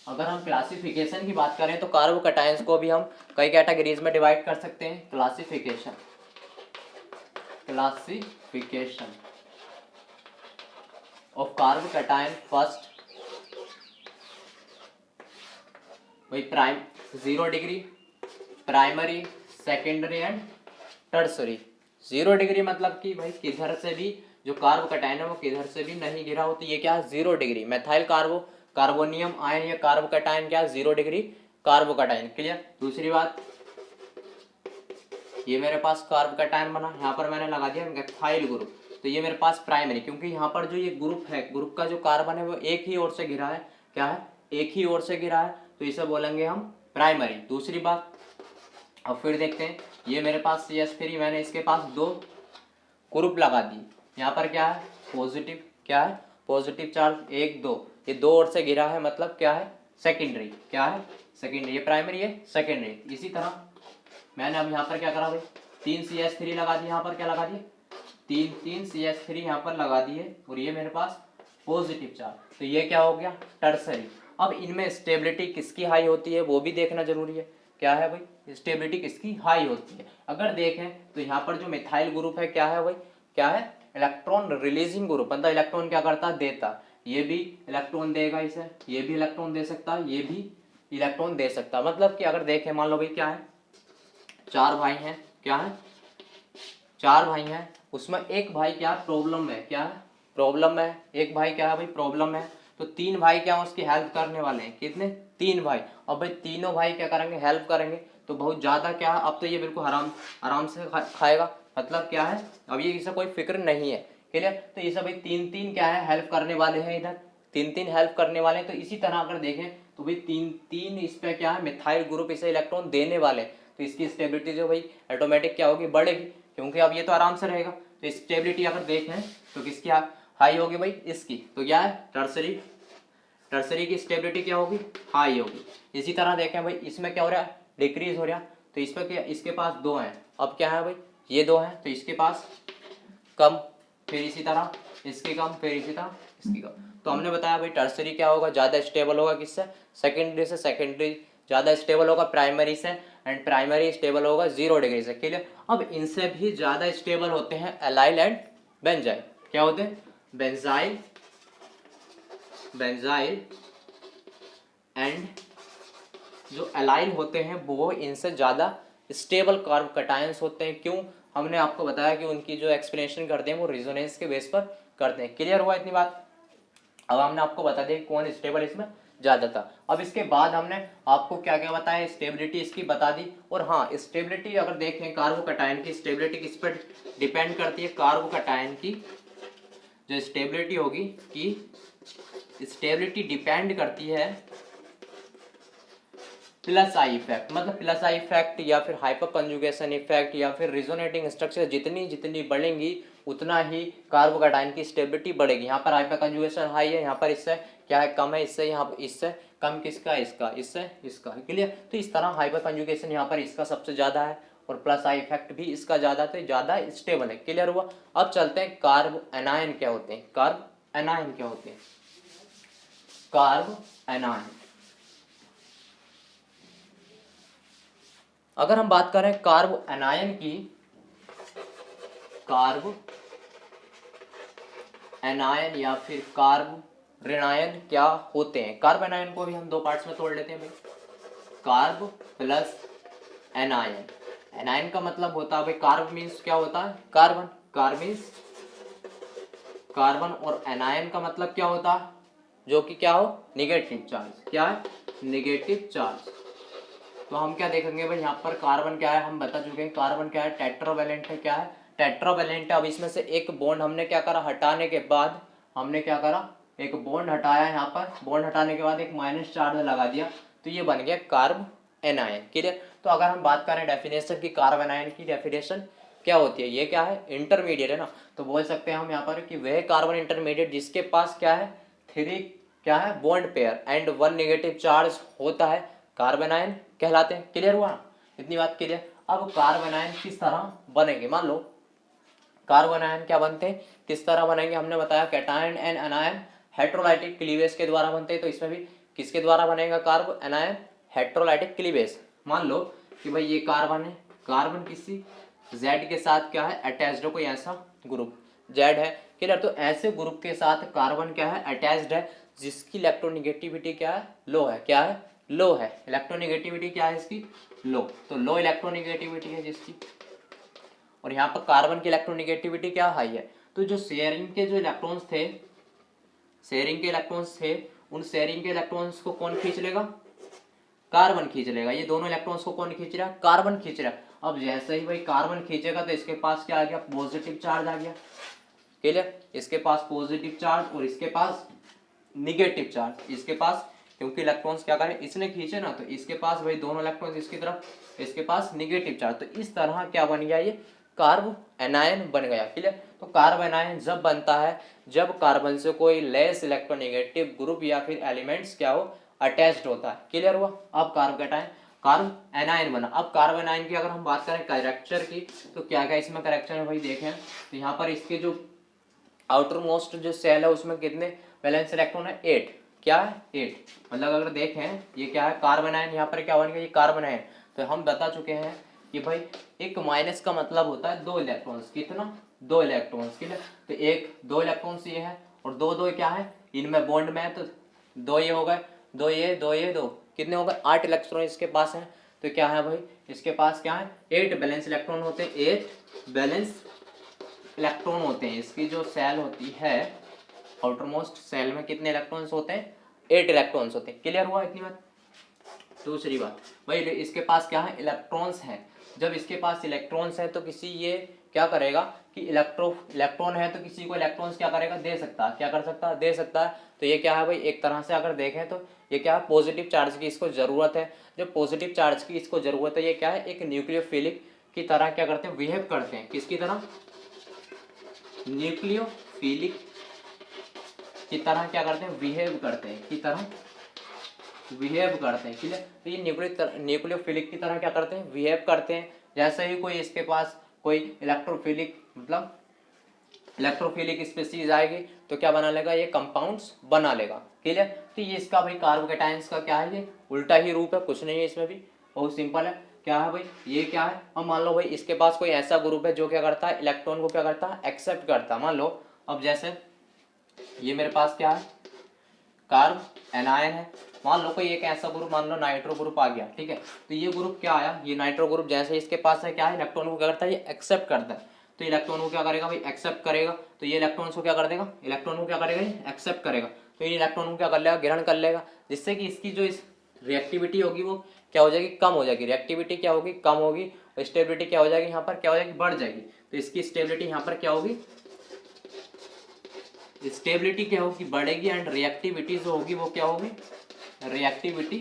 S1: अगर हम क्लासिफिकेशन की बात करें तो कार्बोकैटायंस को भी हम कई कैटेगरीज में डिवाइड कर सकते हैं। क्लासिफिकेशन ऑफ कार्बोकैटायन, फर्स्ट वही prime 0 degree, primary, secondary and tertiary. 0 degree मतलब कि भाई किधर से भी जो कार्बोकैटायन है वो किधर से भी नहीं गिरा हो, तो ये क्या है, 0 डिग्री। मेथाइल कार्बोनियम आयन या कार्बोकैटायन क्या है, 0 डिग्री कार्बोकैटायन। क्लियर। दूसरी बात, ये मेरे पास कार्बोकैटायन बना, यहाँ पर मैंने लगा दिया मेथाइल ग्रुप, तो ये मेरे पास प्राइमरी, क्योंकि यहाँ पर जो ये ग्रुप है, ग्रुप का जो कार्बन है वो एक ही ओर से घिरा है। क्या है, एक ही ओर से घिरा है, तो इसे बोलेंगे हम प्राइमरी। दूसरी बात, अब फिर देखते हैं, ये मेरे पास CH3, मैंने इसके पास 2 ग्रुप लगा दी। यहाँ पर क्या है, पॉजिटिव, क्या है, पॉजिटिव चार्ज 1 2, ये 2 ओर से घिरा है, मतलब क्या है, सेकेंडरी। क्या है, सेकेंडरी। ये प्राइमरी है, सेकेंडरी। इसी तरह मैंने अब यहाँ पर क्या करा भाई, 3 CH3 लगा दिए। यहाँ पर क्या लगा दिए, 3 CH3 यहाँ पर लगा दिए, और ये मेरे पास पॉजिटिव चार्ज, तो ये क्या हो गया, टर्सरी। अब इनमें स्टेबिलिटी किसकी हाई होती है वो भी देखना जरूरी है। क्या है भाई, स्टेबिलिटी किसकी हाई होती है। अगर देखें तो यहाँ पर जो मिथाइल ग्रुप है, क्या है भाई, क्या है, इलेक्ट्रॉन रिलीजिंग ग्रुप, मतलब इलेक्ट्रॉन क्या करता है, देता। ये भी इलेक्ट्रॉन देगा इसे, ये भी इलेक्ट्रॉन दे सकता है, ये भी इलेक्ट्रॉन दे सकता है। मतलब कि अगर देखें, मान लो भाई क्या है, 4 भाई हैं, क्या है, 4 भाई हैं, उसमें एक भाई क्या प्रॉब्लम है, क्या है, प्रॉब्लम है। एक भाई क्या है भाई, प्रॉब्लम है। तो 3 भाई क्या उसकी हेल्प करने वाले हैं, कितने, 3 भाई। अब भाई तीनों भाई क्या करेंगे, हेल्प करेंगे, तो बहुत ज्यादा क्या है, अब तो ये बिल्कुल आराम से खाएगा। मतलब क्या है, अब ये इसे कोई फिक्र नहीं है। क्लियर। तो ये सब भाई 3 क्या है, हेल्प करने वाले हैं, इधर 3 हेल्प करने वाले हैं। तो इसी तरह अगर देखें तो भाई 3 इस पे क्या है, मिथाइल ग्रुप इसे इलेक्ट्रॉन देने वाले, तो इसकी स्टेबिलिटी जो भाई ऑटोमेटिक क्या होगी, बढ़ेगी, क्योंकि अब ये तो आराम से रहेगा। तो स्टेबिलिटी अगर देखें तो किसकी हाई होगी भाई, इसकी। तो क्या है, टर्सरी की स्टेबिलिटी क्या होगी, हाई होगी। इसी तरह देखें भाई, इसमें क्या हो रहा है, डिक्रीज हो रहा है। तो इस पर क्या, इसके पास 2 हैं, अब क्या है भाई, ये 2 हैं, तो इसके पास कम, फिर इसी तरह इसकी कम, फिर इसी तरह इसकी कम। तो हमने बताया भाई टर्सरी क्या होगा, ज्यादा स्टेबल होगा किससे, सेकेंडरी से। सेकेंडरी ज्यादा स्टेबल होगा प्राइमरी से, एंड प्राइमरी स्टेबल होगा 0 डिग्री से। क्लियर। अब इनसे भी ज्यादा स्टेबल होते हैं एलाइल एंड बेंजाइल। क्या होते हैं, बेंजाइल एंड जो एलाइल होते हैं वो इनसे ज्यादा स्टेबल कार्बोकैटायंस होते हैं। क्यों, हमने आपको बताया कि उनकी जो एक्सप्लेनेशन करते हैं वो रेजोनेंस के बेस पर करते हैं। क्लियर हुआ इतनी बात। अब हमने आपको बता दिया कौन स्टेबल इसमें ज्यादा था। अब इसके बाद हमने आपको क्या क्या बताया, स्टेबिलिटी इसकी बता दी। और हाँ, स्टेबिलिटी अगर देखें, कार्बोकैटायन की स्टेबिलिटी किस पर डिपेंड करती है, कार्बोकैटायन की जो स्टेबिलिटी होगी कि स्टेबिलिटी डिपेंड करती है प्लस आई इफेक्ट, मतलब प्लस आई इफेक्ट या फिर हाइपर कंजुगेशन इफेक्ट या फिर रिजोनेटिंग स्ट्रक्चर जितनी बढ़ेंगी उतना ही कार्बोकैटायन की स्टेबिलिटी बढ़ेगी। यहाँ पर हाइपर कंजुगेशन हाई है, यहाँ पर इससे क्या है, कम है, इससे यहाँ इससे कम, किसका, इसका, इससे इसका। क्लियर। तो इस तरह हाइपर कंजुगेशन यहाँ पर इसका सबसे ज्यादा है, और प्लस आई इफेक्ट भी इसका ज्यादा, तो ज्यादा स्टेबल है। क्लियर हुआ। अब चलते हैं कार्ब एनायन क्या होते हैं, कार्ब एनायन क्या होते हैं। कार्ब एनायन, अगर हम बात करें कार्ब एनायन की, कार्ब एनायन या फिर कार्ब ऋणायन क्या होते हैं। कार्ब एनायन को भी हम 2 पार्ट्स में तोड़ लेते हैं भाई, कार्ब प्लस एनायन। एनायन का मतलब होता है भाई, कार्ब मीन्स क्या होता है, कार्बन, कार्ब मीन्स कार्बन, और एनायन का मतलब क्या होता है, जो कि क्या हो, निगेटिव चार्ज। क्या है, निगेटिव चार्ज। तो हम क्या देखेंगे भाई, यहाँ पर कार्बन क्या है, हम बता चुके हैं कार्बन क्या है, टेट्रावैलेंट है। क्या है, टेट्रावैलेंट है। अब इसमें से एक बॉन्ड हमने क्या करा, हटाने के बाद हमने क्या करा, एक बॉन्ड हटाया यहाँ पर, बॉन्ड हटाने के बाद एक माइनस चार्ज लगा दिया, तो ये बन गया कार्ब एनायन। क्लियर। तो अगर हम बात करें डेफिनेशन की, कार्ब एनायन की डेफिनेशन क्या होती है, ये क्या है, इंटरमीडिएट है ना, तो बोल सकते हैं हम यहाँ पर कि वह कार्बन इंटरमीडिएट जिसके पास क्या है, 3 क्या है bond pair and 1 negative charge होता है, कार्बन आयन कहलाते हैं। क्लियर हुआ, इतनी बात क्लियर। अब कार्बन आयन किस तरह बनेंगे, मान लो कार्बन आयन क्या बनते हैं, किस तरह बनेंगे, हमने बताया cation and anion heterolytic cleavage के द्वारा बनते हैं, तो इसमें भी किसके द्वारा बनेगा कार्ब एनायन, हेट्रोलाइटिक क्लीवेज। मान लो कि भाई ये कार्बन है, कार्बन किसी Z के साथ क्या है अटैच्ड है, कोई ऐसा ग्रुप Z है। क्लियर। तो ऐसे ग्रुप के साथ कार्बन क्या है अटैच्ड है जिसकी इलेक्ट्रोनिगेटिविटी क्या है, लो है, क्या है, लो है, इलेक्ट्रोनिगेटिविटी क्या है इसकी, लो, तो लो इलेक्ट्रोनिगेटिविटी है जिसकी, और यहाँ पर कार्बन की इलेक्ट्रोनिगेटिविटी क्या हाई है। तो जो शेयरिंग के जो इलेक्ट्रॉन्स थे, शेयरिंग के इलेक्ट्रॉन्स थे, उन शेयरिंग के इलेक्ट्रॉन्स को कौन खींच लेगा, कार्बन खींच लेगा। ये दोनों इलेक्ट्रॉन्स को कौन खींच रहा है, कार्बन खींच रहा है। अब जैसे ही भाई कार्बन खींचेगा तो इसके पास क्या आ गया, पॉजिटिव चार्ज आ गया। क्लियर। इसके पास पॉजिटिव चार्ज और इसके पास निगेटिव चार्ज, इसके पास क्योंकि इलेक्ट्रॉन्स क्या करें, इसने खींचे ना, तो इसके पास भाई दोनों इलेक्ट्रॉन्स इसकी तरफ, इसके पास निगेटिव चार्ज, तो इस तरह क्या बन गया, ये कार्ब एनायन बन गया। क्लियर। तो कार्ब एनायन जब बनता है जब कार्बन से कोई लेस इलेक्ट्रोनेगेटिव ग्रुप या फिर एलिमेंट्स क्या हो अटैच्ड होता है। क्लियर हुआ। अब कार्ब कैटायन, कार्ब एनायन बना। अब कार्ब एनायन की अगर हम बात करें कैरेक्टर की, तो क्या क्या इसमें कैरेक्टर है भाई देखें, तो यहाँ पर इसके जो आउटर मोस्ट जो सेल है उसमें कितने वैलेंस इलेक्ट्रॉन है, 8, क्या है 8, मतलब अगर देखें ये क्या है कार्बन आयन, यहाँ पर क्या बन गया, ये कार्बन आयन। तो हम बता चुके हैं कि भाई एक माइनस का मतलब होता है 2 इलेक्ट्रॉन्स, कितना, 2 इलेक्ट्रॉन्स। ठीक है। तो एक 2 इलेक्ट्रॉन्स ये है और 2 2 क्या है, इनमें बॉन्ड में है, तो 2 ये हो गए, 2 ये 2 ये 2, कितने हो गए, 8 इलेक्ट्रॉन इसके पास है। तो क्या है भाई इसके पास क्या है, 8 बैलेंस इलेक्ट्रॉन होते हैं, 8 बैलेंस इलेक्ट्रॉन होते हैं। इसकी जो सेल होती है आउटरमोस्ट सेल में कितने इलेक्ट्रॉन्स होते हैं, 8 इलेक्ट्रॉन्स होते हैं। क्लियर हुआ इतनी बात। दूसरी बात भाई इसके पास क्या है, इलेक्ट्रॉन्स हैं। जब इसके पास इलेक्ट्रॉन्स है तो किसी ये क्या करेगा कि इलेक्ट्रॉन है तो किसी को इलेक्ट्रॉन्स क्या करेगा, दे सकता है, क्या कर सकता है, दे सकता है। तो ये क्या है भाई एक तरह से अगर देखें तो ये क्या है, पॉजिटिव चार्ज की इसको जरूरत है। जब पॉजिटिव चार्ज की इसको जरूरत है, ये क्या है, एक न्यूक्लियोफिलिक की तरह क्या करते हैं, बिहेव करते हैं, किसकी तरह, न्यूक्लियोफिलिक की तरह क्या करते हैं, बिहेव करते हैं, की तरह बिहेव करते हैं। क्लियर। तो ये न्यूक्लियोफिलिक की तरह क्या करते हैं, बिहेव करते हैं। जैसे ही कोई इसके पास कोई इलेक्ट्रोफिलिक मतलब इलेक्ट्रोफिलिक स्पीशीज आएगी तो क्या बना लेगा, ये कंपाउंड्स बना लेगा। क्लियर। तो ये इसका भाई कार्बोकेटायंस का क्या है, ये उल्टा ही रूप है, कुछ नहीं है इसमें भी, बहुत सिंपल है। क्या है भाई ये क्या है, अब मान लो भाई इसके पास कोई ऐसा ग्रुप है जो क्या करता है, इलेक्ट्रॉन को क्या करता है, एक्सेप्ट करता है। मान लो अब जैसे ये मेरे पास क्या है, कार्ब एनायन है। मान लो कोई एक ऐसा ग्रुप, मान लो नाइट्रो ग्रुप आ गया, ठीक है। तो ये ग्रुप क्या आया, ये नाइट्रो ग्रुप जैसे इसके पास है क्या है, इलेक्ट्रॉन को क्या करता है, ये एक्सेप्ट करता है। तो इलेक्ट्रॉन को क्या करेगा भाई, एक्सेप्ट करेगा। तो ये इलेक्ट्रॉन को क्या कर देगा, इलेक्ट्रॉन को क्या करेगा, ये एक्सेप्ट करेगा। तो ये इलेक्ट्रॉन को क्या कर लेगा, ग्रहण कर लेगा, जिससे कि इसकी जो इस रिएक्टिविटी होगी वो क्या हो जाएगी, कम हो जाएगी। रिएक्टिविटी क्या होगी, कम होगी, और स्टेबिलिटी क्या हो जाएगी, यहाँ पर क्या हो जाएगी, बढ़ जाएगी। तो इसकी स्टेबिलिटी यहाँ पर क्या होगी, स्टेबिलिटी क्या होगी, बढ़ेगी, एंड रिएक्टिविटी जो होगी वो क्या होगी, रिएक्टिविटी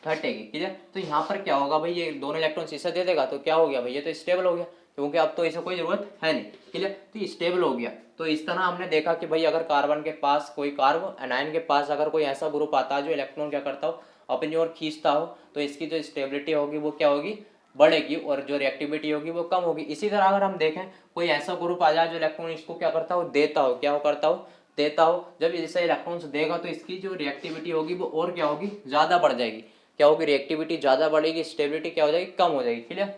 S1: घटेगी। ठीक है। तो यहाँ पर क्या होगा भाई, ये दोनों इलेक्ट्रॉन इसे दे देगा तो क्या हो गया भाई, ये तो स्टेबल हो गया, क्योंकि अब तो इसे कोई जरूरत है नहीं। ठीक है। तो स्टेबल हो गया। तो इस तरह हमने देखा कि भाई अगर कार्बन के पास कोई कार्ब एनायन के पास अगर कोई ऐसा ग्रुप आता है जो इलेक्ट्रॉन क्या करता हो, अपनी ओर खींचता हो, तो इसकी जो स्टेबिलिटी होगी वो क्या होगी, बढ़ेगी, और जो रिएक्टिविटी होगी वो कम होगी। इसी तरह अगर हम देखें कोई ऐसा ग्रुप आ जाए जो इलेक्ट्रॉन इसको क्या करता हो, देता हो, क्या हो करता हो, देता हो, जब इसे इलेक्ट्रॉन्स देगा तो इसकी जो रिएक्टिविटी होगी वो और क्या होगी, ज्यादा बढ़ जाएगी। क्या होगी, रिएक्टिविटी ज्यादा बढ़ेगी, स्टेबिलिटी क्या हो जाएगी, कम हो जाएगी। क्लियर।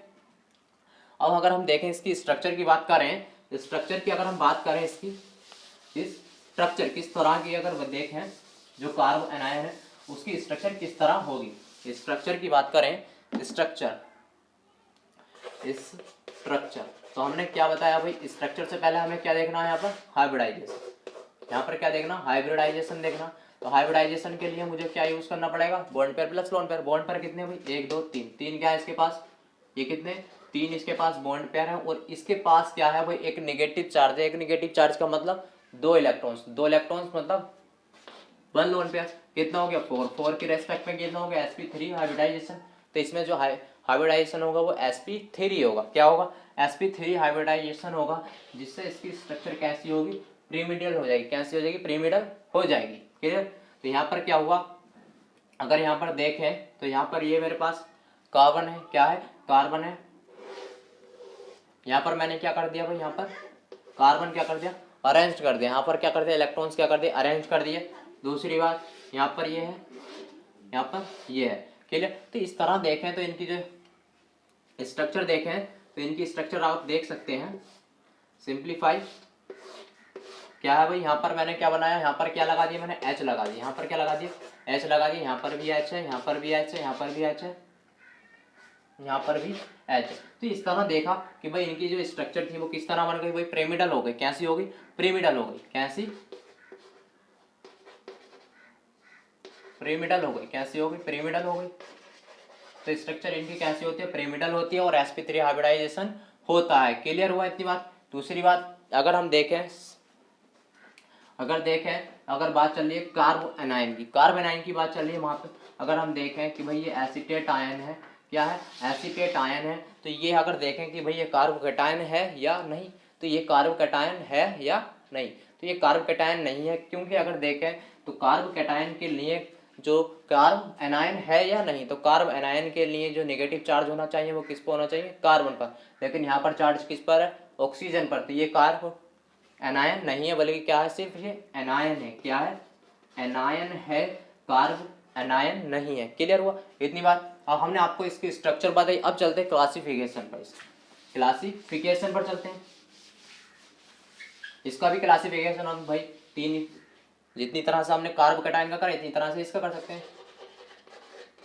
S1: अब अगर हम देखें इसकी स्ट्रक्चर की बात करें, स्ट्रक्चर की अगर हम बात करें इसकी, इस स्ट्रक्चर किस तरह की अगर देखें, जो कार्ब एनायन है उसकी स्ट्रक्चर किस तरह होगी। स्ट्रक्चर की बात करें, स्ट्रक्चर तो हमने क्या बताया भाई, स्ट्रक्चर से पहले हमें क्या देखना है, यहाँ पर हाइब्रिडाइजेशन। यहाँ पर क्या देखना, हाइब्रिडाइजेशन देखना। तो हाइब्रिडाइजेशन के लिए मुझे क्या यूज करना पड़ेगा, bond pair plus lone pair. Bond pair कितने भाई, 1 2 3, 3 क्या है इसके पास, ये कितने, 3 इसके पास बॉन्ड पेयर है, और इसके पास क्या है भाई, एक निगेटिव चार्ज है। एक निगेटिव चार्ज का मतलब 2 इलेक्ट्रॉन्स, 2 इलेक्ट्रॉन्स मतलब 1 लोन पेयर, कितना हो गया 4, 4 के रेस्पेक्ट में कितना हो गया sp3 हाइब्रिडाइजेशन। तो इसमें जो हाइब्रिडाइजेशन होगा वो sp3 होगा, क्या होगा sp3 हाइब्रिडाइजेशन होगा, जिससे इसकी स्ट्रक्चर कैसी होगी, पिरामिडल हो जाएगी, कैसी हो जाएगी, पिरामिडल हो जाएगी। क्लियर। तो यहाँ पर क्या हुआ, अगर यहाँ पर देखें तो यहाँ पर ये मेरे पास कार्बन है, क्या है कार्बन है, यहाँ पर मैंने क्या कर दिया भाई, यहाँ पर कार्बन क्या कर दिया, अरेंज कर दिया, यहाँ पर क्या कर दिया, इलेक्ट्रॉन्स क्या कर दिए, अरेंज कर दिए। दूसरी बात यहाँ पर ये है, यहाँ पर ये है। क्लियर। तो इस तरह देखें तो इनकी जो स्ट्रक्चर देखें तो इनकी स्ट्रक्चर आप देख सकते हैं। सिंप्लीफाई क्या है भाई, यहाँ पर मैंने क्या बनाया, यहाँ पर क्या लगा दिया मैंने, H लगा दिया, यहाँ पर क्या लगा दिया, H लगा दिया, यहाँ पर भी H है, यहाँ पर भी H है, यहाँ पर भी H है, यहाँ पर भी H। तो इस तरह देखा कि भाई इनकी जो स्ट्रक्चर थी वो किस तरह बन गई भाई, पिरामिडल हो गई, कैसी हो गई, पिरामिडल हो गई, कैसी पिरामिडल हो गई, कैसी हो गई, पिरामिडल हो गई। तो स्ट्रक्चर इनकी कैसी होती है, पिरामिडल होती है और sp3 हाइब्रिडाइजेशन होता है। क्लियर हुआ इतनी बात। दूसरी बात अगर हम देखें, अगर बात चल रही है कार्ब एनायन की, कार्ब एनायन की बात चल रही है वहां पे, अगर हम देखें कि भाई ये एसीटेट आयन है, क्या है एसीटेट आयन है, तो ये अगर देखें कि भाई ये कार्ब कैटायन है या नहीं, तो ये कार्ब कैटायन है या नहीं, तो ये कार्ब कैटायन नहीं है, क्योंकि अगर देखें तो कार्ब कैटायन के लिए जो कार्ब एनायन है या नहीं, तो कार्ब एनायन के लिए जो नेगेटिव चार्ज होना चाहिए वो किस पर होना चाहिए, कार्बन पर, लेकिन यहाँ पर चार्ज किस पर है, ऑक्सीजन पर। तो ये कार्ब एनायन नहीं है, बल्कि क्या है, सिर्फ ये एनायन है, क्या है एनायन है, कार्ब एनायन नहीं है। क्लियर हुआ इतनी बात। अब हमने आपको इसकी स्ट्रक्चर बताई, अब चलते हैं क्लासिफिकेशन पर, क्लासिफिकेशन पर चलते हैं। इसका भी क्लासिफिकेशन हम भाई तीन, जितनी तरह से हमने कार्ब कैटायन का करा इतनी तरह से इसका कर सकते हैं,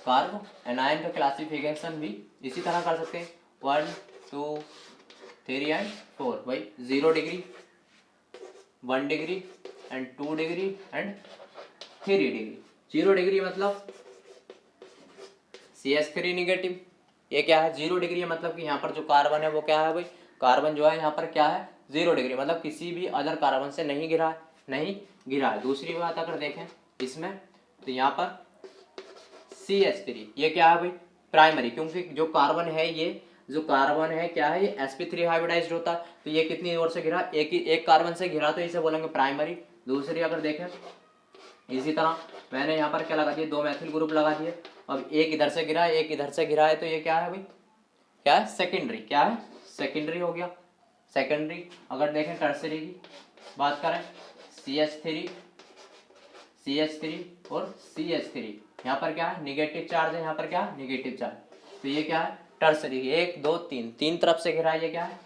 S1: कार्ब एनायन का क्लासिफिकेशन भी इसी तरह कर सकते हैं। 1 2 3 एंड 4 भाई 0 degree, 1 degree and 2 degree and 3 degree. 0 degree मतलब CH3 निगेटिव, ये क्या है 0 डिग्री मतलब कि यहाँ पर जो कार्बन है वो क्या है भाई, कार्बन जो है यहाँ पर क्या है 0 डिग्री, मतलब किसी भी अदर कार्बन से नहीं गिरा है, नहीं गिरा है। दूसरी बात अगर देखें इसमें तो यहाँ पर CH3 ये क्या है भाई प्राइमरी, क्योंकि जो कार्बन है ये जो कार्बन है क्या है ये sp3 हाइब्रिडाइज्ड होता है, तो ये कितनी ओर से घिरा, एक कार्बन से घिरा, तो इसे बोलेंगे प्राइमरी। दूसरी अगर देखें इसी तरह मैंने यहाँ पर क्या लगा दिया, 2 मैथिल ग्रुप लगा दिए, अब एक इधर से गिरा है एक इधर से गिरा है, तो ये क्या है भाई, क्या है सेकेंडरी, क्या है सेकेंडरी हो गया। सेकेंडरी अगर देखें टर्सरी की बात करें, CH3 और CH3, यहाँ पर क्या है निगेटिव चार्ज है, यहाँ पर क्या है निगेटिव चार्ज, तो ये क्या है टर्सरी, 1 2 3 तीन तरफ से घिरा है, ये क्या है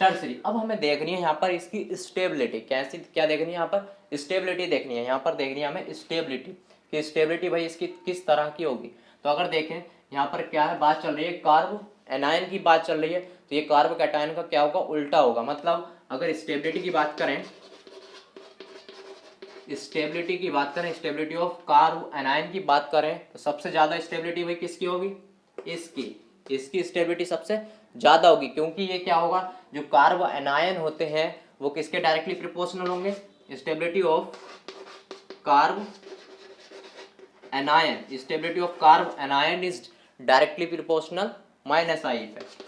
S1: टर्सरी। अब हमें देखनी है यहाँ पर इसकी स्टेबिलिटी, कैसी क्या देखनी है, यहाँ पर स्टेबिलिटी देखनी है, यहाँ पर देखनी है हमें स्टेबिलिटी, कि स्टेबिलिटी भाई इसकी किस तरह की होगी। तो अगर देखें यहाँ पर क्या है बात चल रही है कार्ब एनायन की बात चल रही है, तो ये कार्ब कैटायन का क्या होगा उल्टा होगा। मतलब अगर स्टेबिलिटी की बात करें, स्टेबिलिटी ऑफ कार्ब एनायन की बात करें, तो सबसे ज्यादा स्टेबिलिटी भाई किसकी होगी, इसकी स्टेबिलिटी सबसे ज्यादा होगी, क्योंकि ये क्या होगा जो कार्ब एनायन होते हैं वो किसके डायरेक्टली प्रोपोर्शनल होंगे, stability of carb anion is directly proportional minus I effect.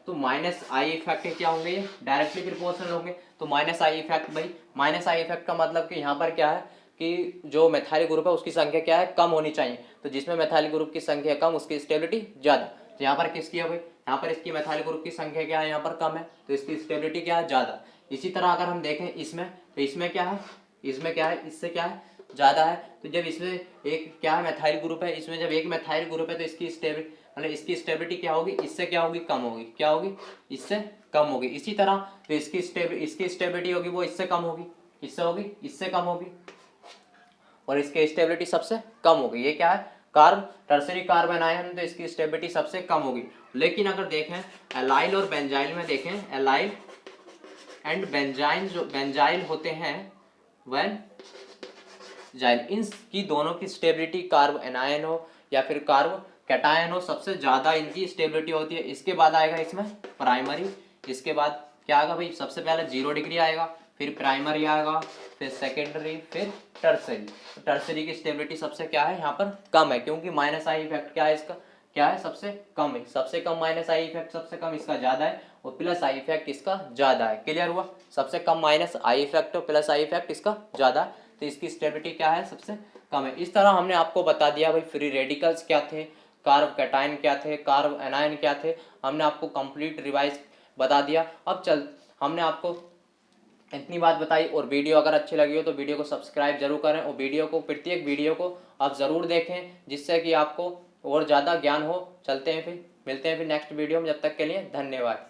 S1: तो माइनस आई इफेक्ट क्या होंगे, ये डायरेक्टली प्रोपोर्शनल होंगे। तो माइनस आई इफेक्ट भाई, माइनस आई इफेक्ट का मतलब कि यहाँ पर क्या है कि जो मेथाइल ग्रुप है उसकी संख्या क्या है कम होनी चाहिए, तो जिसमें मेथाइल ग्रुप की संख्या कम उसकी स्टेबिलिटी ज्यादा। तो यहाँ पर किसकी है भाई, यहाँ पर इसकी मेथाइल ग्रुप की संख्या क्या है यहाँ पर कम है, तो इसकी स्टेबिलिटी क्या है ज्यादा। इसी तरह अगर हम देखें इसमें, तो इसमें क्या है इससे क्या है ज्यादा है। तो जब इसमें एक क्या है मेथाइल ग्रुप है, इसमें जब एक मेथाइल ग्रुप है तो इसकी स्टेबिलिटी मतलब इसकी स्टेबिलिटी क्या होगी, इससे क्या होगी कम होगी, क्या होगी इससे कम होगी। इसी तरह तो इसकी स्टेबिलिटी होगी वो इससे कम होगी, इससे कम होगी, और इसकी स्टेबिलिटी सबसे कम होगी। ये क्या है कार्ब टर्सरी कार्ब एनायन, तो इसकी स्टेबिलिटी सबसे कम होगी। लेकिन अगर देखें एलाइल और बेंजाइल में देखें, एलाइल एंड बेंजाइल जो बेंजाइल होते हैं बेंजाइल, इनकी दोनों की स्टेबिलिटी कार्ब एनायन हो या फिर कार्ब कैटायन हो सबसे ज्यादा इनकी स्टेबिलिटी होती है। इसके बाद आएगा इसमें प्राइमरी, इसके बाद क्या आएगा भाई, सबसे पहले 0 डिग्री आएगा, फिर प्राइमरी आएगा, फिर सेकेंडरी, फिर टर्सरी। टर्सरी की स्टेबिलिटी सबसे क्या है यहाँ पर कम है, क्योंकि माइनस आई इफेक्ट क्या है इसका, क्या है सबसे कम है, सबसे कम माइनस आई इफेक्ट सबसे कम इसका ज्यादा है, और प्लस आई इफेक्ट इसका ज्यादा है। क्लियर हुआ, सबसे कम माइनस आई इफेक्ट और प्लस आई इफेक्ट इसका ज्यादा है, तो इसकी स्टेबिलिटी क्या है सबसे कम है। इस तरह हमने आपको बता दिया भाई फ्री रेडिकल्स क्या थे, कार्ब कैटायन क्या थे, कार्ब एनायन क्या थे, हमने आपको कंप्लीट रिवाइज बता दिया। अब चल हमने आपको इतनी बात बताई, और वीडियो अगर अच्छी लगी हो तो वीडियो को सब्सक्राइब जरूर करें, और वीडियो को प्रत्येक वीडियो को आप ज़रूर देखें, जिससे कि आपको और ज़्यादा ज्ञान हो। चलते हैं फिर, मिलते हैं फिर नेक्स्ट वीडियो में, जब तक के लिए धन्यवाद।